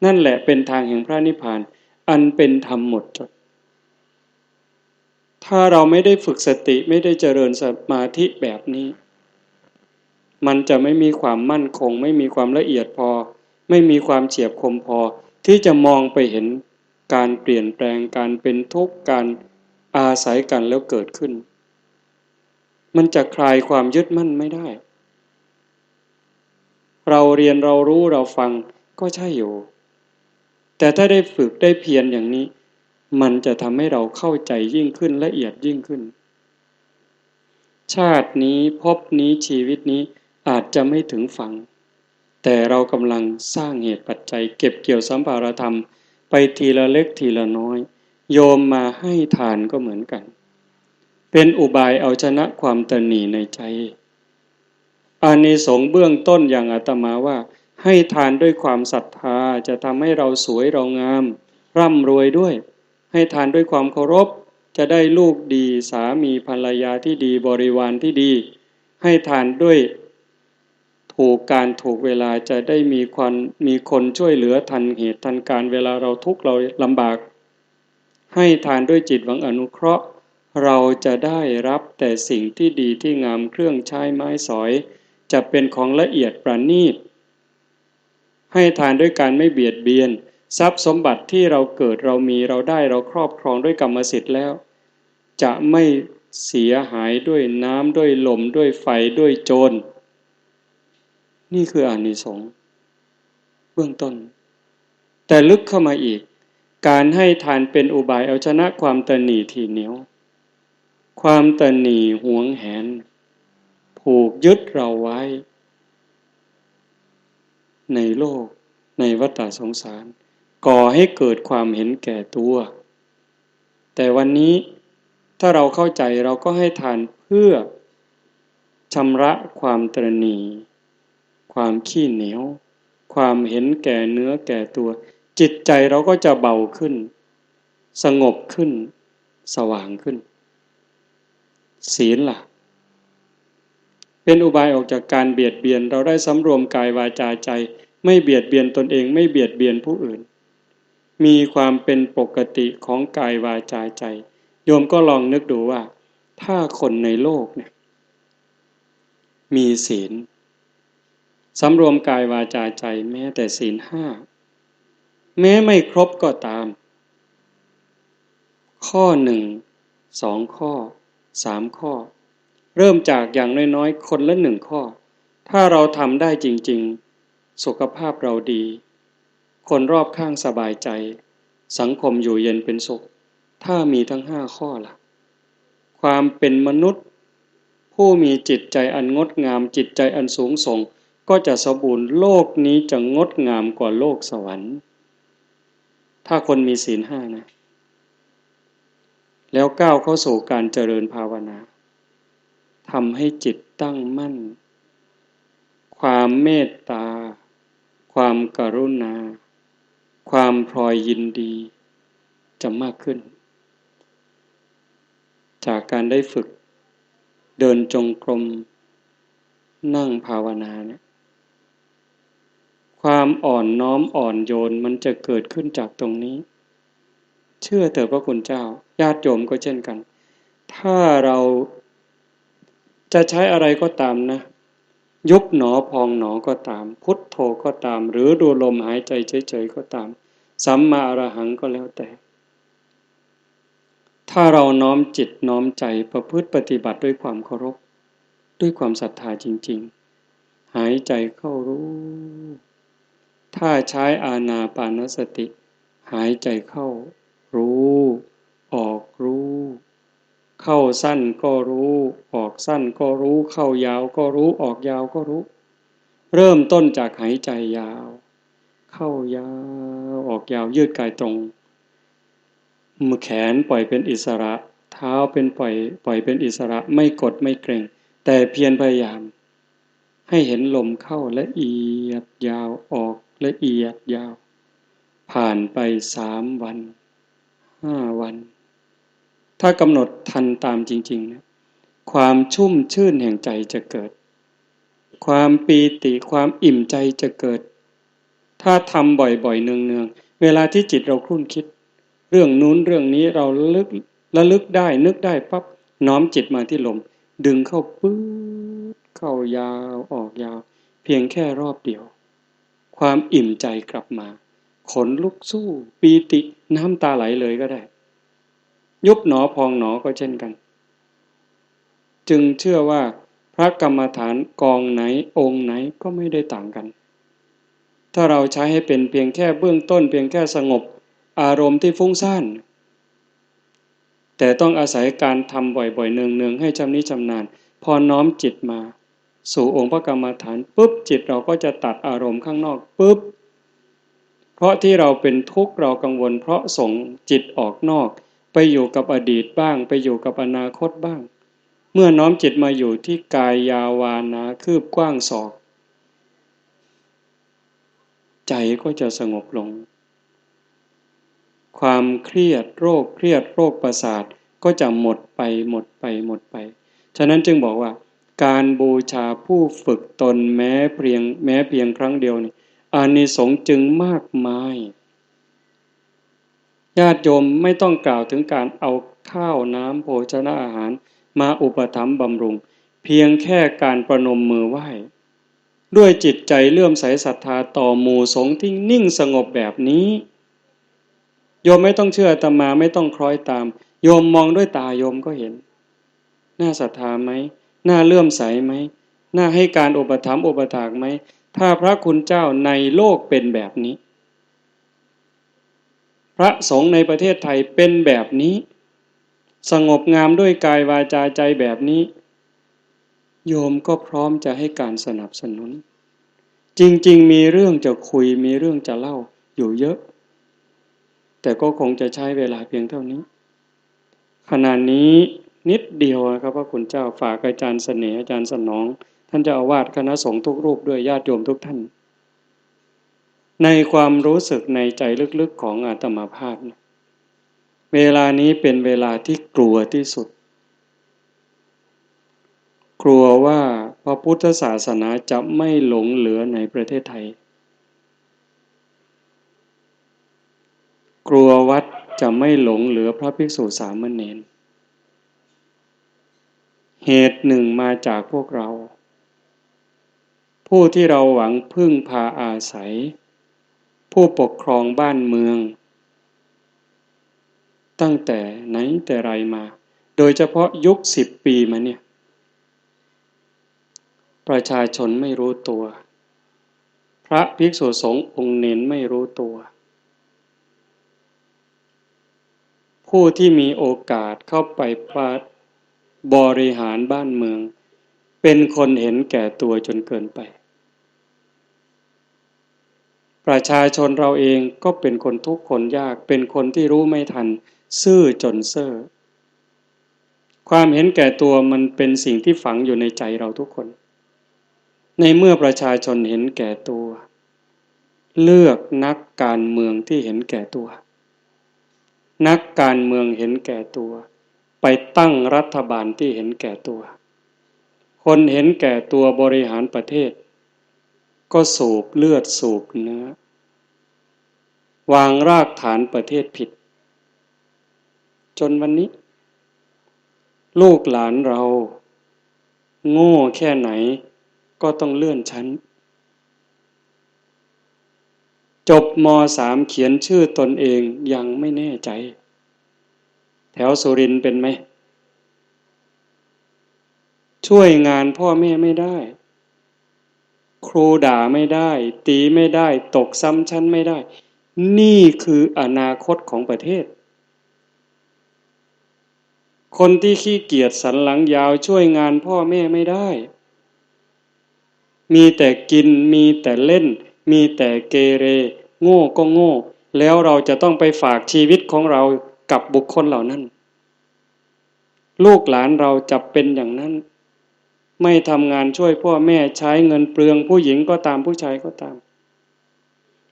นั่นแหละเป็นทางแห่งพระนิพพานอันเป็นธรรมหมดจดถ้าเราไม่ได้ฝึกสติไม่ได้เจริญสมาธิแบบนี้มันจะไม่มีความมั่นคงไม่มีความละเอียดพอไม่มีความเฉียบคมพอที่จะมองไปเห็นการเปลี่ยนแปลงการเป็นทุกข์การอาศัยกันแล้วเกิดขึ้นมันจะคลายความยึดมั่นไม่ได้เราเรียนเรารู้เราฟังก็ใช่อยู่แต่ถ้าได้ฝึกได้เพียรอย่างนี้มันจะทำให้เราเข้าใจยิ่งขึ้นละเอียดยิ่งขึ้นชาตินี้ภพนี้ชีวิตนี้อาจจะไม่ถึงฝั่งแต่เรากำลังสร้างเหตุปัจจัยเก็บเกี่ยวสัมภารธรรมไปทีละเล็กทีละน้อยโยมมาให้ทานก็เหมือนกันเป็นอุบายเอาชนะความตนีในใจอานิสงส์เบื้องต้นอย่างอาตมาว่าให้ทานด้วยความศรัทธาจะทำให้เราสวยเรางามร่ำรวยด้วยให้ทานด้วยความเคารพจะได้ลูกดีสามีภรรยาที่ดีบริวารที่ดีให้ทานด้วยถูกการถูกเวลาจะได้มีคนช่วยเหลือทันเหตุทันการเวลาเราทุกข์เราลำบากให้ทานด้วยจิตหวังอนุเคราะห์เราจะได้รับแต่สิ่งที่ดีที่งามเครื่องใช้ไม้สอยจะเป็นของละเอียดประณีตให้ทานด้วยการไม่เบียดเบียนทรัพย์สมบัติที่เราเกิดเรามีเราได้เราครอบครองด้วยกรรมสิทธิ์แล้วจะไม่เสียหายด้วยน้ำด้วยลมด้วยไฟด้วยโจรนี่คืออานิสงส์เบื้องต้นแต่ลึกเข้ามาอีกการให้ทานเป็นอุบายเอาชนะความตณีทีเหนียวความตณีหวงแหนผูกยึดเราไว้ในโลกในวัฏสงสารก่อให้เกิดความเห็นแก่ตัวแต่วันนี้ถ้าเราเข้าใจเราก็ให้ทานเพื่อชำระความตณีความขี้เหนียวความเห็นแก่เนื้อแก่ตัวจิตใจเราก็จะเบาขึ้นสงบขึ้นสว่างขึ้นศีลล่ะเป็นอุบายออกจากการเบียดเบียนเราได้สำรวมกายวาจาใจไม่เบียดเบียนตนเองไม่เบียดเบียนผู้อื่นมีความเป็นปกติของกายวาจาใจโยมก็ลองนึกดูว่าถ้าคนในโลกเนี่ยมีศีลสำรวมกายวาจาใจแม้แต่ศีลห้าแม้ไม่ครบก็ตามข้อหนึ่งสองข้อสามข้อเริ่มจากอย่างน้อยๆคนละหนึ่งข้อถ้าเราทำได้จริงๆสุขภาพเราดีคนรอบข้างสบายใจสังคมอยู่เย็นเป็นสุขถ้ามีทั้งห้าข้อล่ะความเป็นมนุษย์ผู้มีจิตใจอันงดงามจิตใจอันสูงส่งก็จะสมบูรณ์โลกนี้จะงดงามกว่าโลกสวรรค์ถ้าคนมีศีลห้านะแล้วก้าวเข้าสู่การเจริญภาวนาทำให้จิตตั้งมั่นความเมตตาความกรุณาความพลอยยินดีจะมากขึ้นจากการได้ฝึกเดินจงกรมนั่งภาวนาเนี่ยความอ่อนน้อมอ่อนโยนมันจะเกิดขึ้นจากตรงนี้เชื่อเถิดพระคุณเจ้าญาติโยมก็เช่นกันถ้าเราจะใช้อะไรก็ตามนะยุบหนอพองหนอก็ตามพุทโธก็ตามหรือดูลมหายใจเฉยๆก็ตาม สัมมาอรหังก็แล้วแต่ถ้าเราน้อมจิตน้อมใจประพฤติปฏิบัติด้วยความเคารพด้วยความศรัทธาจริงๆหายใจเข้ารู้ถ้าใช้อานาปานสติหายใจเข้ารู้ออกรู้เข้าสั้นก็รู้ออกสั้นก็รู้เข้ายาวก็รู้ออกยาวก็รู้เริ่มต้นจากหายใจยาวเข้ายาวออกยาวยืดกายตรงมือแขนปล่อยเป็นอิสระเท้าเป็นปล่อยเป็นอิสระไม่กดไม่เกร็งแต่เพียรพยายามให้เห็นลมเข้าละเอียดยาวออกละเอียดยาวผ่านไป3 วัน5 วันถ้ากำหนดทันตามจริงๆนะความชุ่มชื่นแห่งใจจะเกิดความปีติความอิ่มใจจะเกิดถ้าทำบ่อยๆเนืองๆเวลาที่จิตเราครุ่นคิดเรื่องนู้นเรื่องนี้เราระลึกได้นึกได้ปั๊บน้อมจิตมาที่ลมดึงเข้าปื๊ดเข้ายาวออกยาวเพียงแค่รอบเดียวความอิ่มใจกลับมาขนลุกสู้ปีติน้ำตาไหลเลยก็ได้ยุบหนอพองหนอก็เช่นกันจึงเชื่อว่าพระกรรมฐานกองไหนองค์ไหนก็ไม่ได้ต่างกันถ้าเราใช้ให้เป็นเพียงแค่เบื้องต้นเพียงแค่สงบอารมณ์ที่ฟุ้งซ่านแต่ต้องอาศัยการทำบ่อยๆเนืองๆให้ชำนิชำนาญพอน้อมจิตมาสู่องค์พระกรรมฐานปุ๊บจิตเราก็จะตัดอารมณ์ข้างนอกปุ๊บเพราะที่เราเป็นทุกข์เรากังวลเพราะส่งจิตออกนอกไปอยู่กับอดีตบ้างไปอยู่กับอนาคตบ้างเมื่อน้อมจิตมาอยู่ที่กายยาวานาคืบกว้างศอกใจก็จะสงบลงความเครียดโรคประสาทก็จะหมดไปฉะนั้นจึงบอกว่าการบูชาผู้ฝึกตนแม้เพียงครั้งเดียวนี่อานิสงส์จึงมากมายญาติโยมไม่ต้องกล่าวถึงการเอาข้าวน้ำโภชนะอาหารมาอุปถัมภ์บำรุงเพียงแค่การประนมมือไหว้ด้วยจิตใจเลื่อมใสศรัทธาต่อหมู่สงฆ์ที่นิ่งสงบแบบนี้โยมไม่ต้องเชื่ออาตมาไม่ต้องคล้อยตามโยมมองด้วยตาโยมก็เห็นน่าศรัทธาไหมน่าเลื่อมใสไหมน่าให้การอุปถัมภ์อุปถากไหมถ้าพระคุณเจ้าในโลกเป็นแบบนี้พระสงฆ์ในประเทศไทยเป็นแบบนี้สงบงามด้วยกายวาจาใจแบบนี้โยมก็พร้อมจะให้การสนับสนุนจริงๆมีเรื่องจะคุยมีเรื่องจะเล่าอยู่เยอะแต่ก็คงจะใช้เวลาเพียงเท่านี้ขณะนี้นิดเดียวครับพระคุณเจ้าฝากอาจารย์เสน่ห์อาจารย์สนองท่านเจ้าอาวาสคณะสงฆ์ทุกรูปด้วยญาติโยมทุกท่านในความรู้สึกในใจลึกๆของอาตมาภาพเวลานี้เป็นเวลาที่กลัวที่สุดกลัวว่าพระพุทธศาสนาจะไม่หลงเหลือในประเทศไทยกลัววัดจะไม่หลงเหลือพระภิกษุสามเณรเหตุหนึ่งมาจากพวกเราผู้ที่เราหวังพึ่งพาอาศัยผู้ปกครองบ้านเมืองตั้งแต่ไหนแต่ไรมาโดยเฉพาะยุค10 ปีมาเนี่ยประชาชนไม่รู้ตัวพระภิกษุสงฆ์องค์เณรไม่รู้ตัวผู้ที่มีโอกาสเข้าไปบริหารบ้านเมืองเป็นคนเห็นแก่ตัวจนเกินไปประชาชนเราเองก็เป็นคนทุกข์คนยากเป็นคนที่รู้ไม่ทันซื่อจนเซ่อความเห็นแก่ตัวมันเป็นสิ่งที่ฝังอยู่ในใจเราทุกคนในเมื่อประชาชนเห็นแก่ตัวเลือกนักการเมืองที่เห็นแก่ตัวนักการเมืองเห็นแก่ตัวไปตั้งรัฐบาลที่เห็นแก่ตัวคนเห็นแก่ตัวบริหารประเทศก็สูบเลือดสูบเนื้อวางรากฐานประเทศผิดจนวันนี้ลูกหลานเราโง่แค่ไหนก็ต้องเลื่อนชั้น จบม.3 เขียนชื่อตนเองยังไม่แน่ใจแถวสุรินทร์เป็นไหมช่วยงานพ่อแม่ไม่ได้ครูด่าไม่ได้ตีไม่ได้ตกซ้ำชั้นไม่ได้นี่คืออนาคตของประเทศคนที่ขี้เกียจสันหลังยาวช่วยงานพ่อแม่ไม่ได้มีแต่กินมีแต่เล่นมีแต่เกเรโง่ก็โง่แล้วเราจะต้องไปฝากชีวิตของเรากับบุคคลเหล่านั้นลูกหลานเราจะเป็นอย่างนั้นไม่ทำงานช่วยพ่อแม่ใช้เงินเปลืองผู้หญิงก็ตามผู้ชายก็ตาม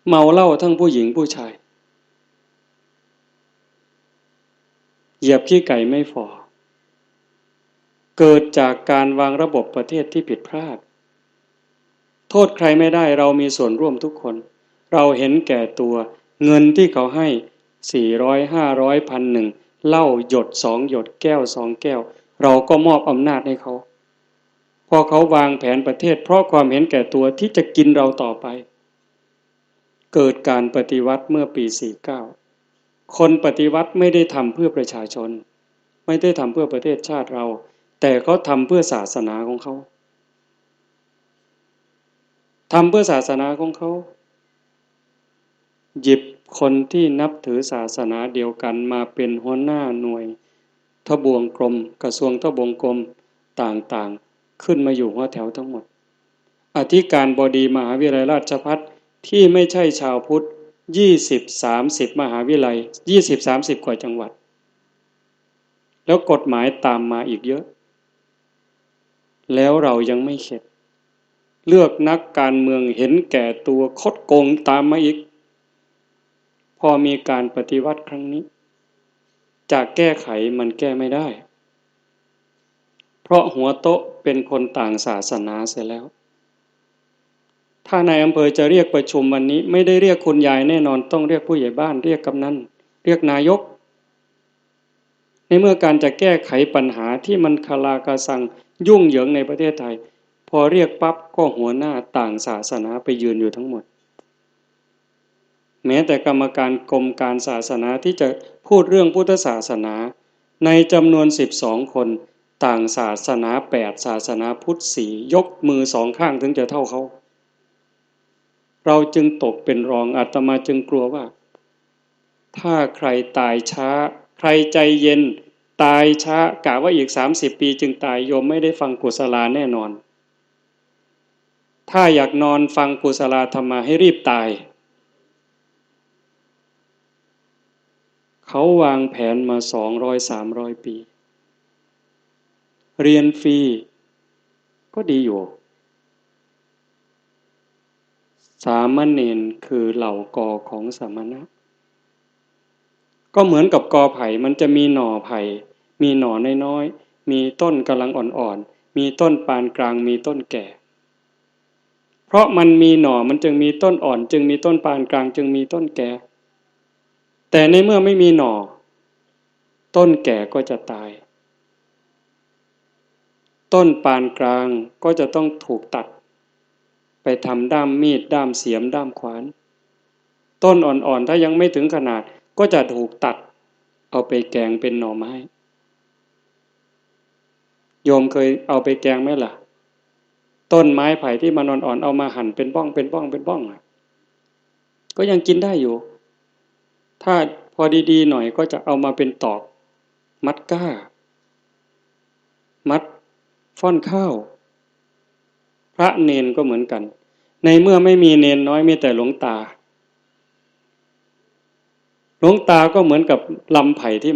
เมาเหล้าทั้งผู้หญิงผู้ชายเหยียบขี้ไก่ไม่ฝ่อเกิดจากการวางระบบประเทศที่ผิดพลาดโทษใครไม่ได้เรามีส่วนร่วมทุกคนเราเห็นแก่ตัวเงินที่เขาให้400 500 1,000เหล้าหยด2หยดแก้ว2แก้วเราก็มอบอำนาจให้เขาพอเขาวางแผนประเทศเพราะความเห็นแก่ตัวที่จะกินเราต่อไปเกิดการปฏิวัติเมื่อปี49คนปฏิวัติไม่ได้ทำเพื่อประชาชนไม่ได้ทำเพื่อประเทศชาติเราแต่เขาทำเพื่อศาสนาของเขาทำเพื่อศาสนาของเขาหยิบคนที่นับถือศาสนาเดียวกันมาเป็นหัวหน้าหน่วยทบวงกรมกระทรวงทบวงกรมต่างๆขึ้นมาอยู่หัวแถวทั้งหมดอธิการบดีมหาวิทยาลัยราชภัฏที่ไม่ใช่ชาวพุทธ20-30มหาวิทยาลัย20-30กว่าจังหวัดแล้วกฎหมายตามมาอีกเยอะแล้วเรายังไม่เข็ดเลือกนักการเมืองเห็นแก่ตัวคดโกงตามมาอีกพอมีการปฏิวัติครั้งนี้จะแก้ไขมันแก้ไม่ได้เพราะหัวโต๊ะเป็นคนต่างศาสนาเสียแล้วถ้านายอำเภอจะเรียกประชุมวันนี้ไม่ได้เรียกคุณยายแน่นอนต้องเรียกผู้ใหญ่บ้านเรียกกำนันเรียกนายกในเมื่อการจะแก้ไขปัญหาที่มันคาราคาซังยุ่งเหยิงในประเทศไทยพอเรียกปั๊บก็หัวหน้าต่างศาสนาไปยืนอยู่ทั้งหมดแม้แต่กรรมการกรมการศาสนาที่จะพูดเรื่องพุทธศาสนาในจำนวน12คนต่างศาสนา8ศาสนาพุทธ4ยกมือ2ข้างถึงจะเท่าเขาเราจึงตกเป็นรองอาตมาจึงกลัวว่าถ้าใครตายช้าใครใจเย็นตายช้ากะว่าอีก30ปีจึงตายโยมไม่ได้ฟังกุศลาแน่นอนถ้าอยากนอนฟังกุศลาธรรมะให้รีบตายเขาวางแผนมา200-300 ปีเรียนฟรีก็ดีอยู่สามเณรคือเหล่ากอของสมณะก็เหมือนกับกอไผ่มันจะมีหน่อไผ่มีหน่อน้อยๆมีต้นกำลังอ่อนๆมีต้นปานกลางมีต้นแก่เพราะมันมีหน่อมันจึงมีต้นอ่อนจึงมีต้นปานกลางจึงมีต้นแก่แต่ในเมื่อไม่มีหน่อต้นแก่ก็จะตายต้นปานกลางก็จะต้องถูกตัดไปทำด้ามมีดด้ามเสียมด้ามขวานต้นอ่อนๆถ้ายังไม่ถึงขนาดก็จะถูกตัดเอาไปแกงเป็นหน่อไม้โยมเคยเอาไปแกงไหมล่ะต้นไม้ไผ่ที่มันอ่อนๆเอามาหั่นเป็นบ้องเป็นบ้องเป็นบ้องก็ยังกินได้อยู่ถ้าพอดีๆหน่อยก็จะเอามาเป็นตอกมัดก้ามัดฟ่อนข้าวพระเนนก็เหมือนกันในเมื่อไม่มีเนนน้อยมีแต่หลวงตาก็เหมือนกับลำไผ่ที่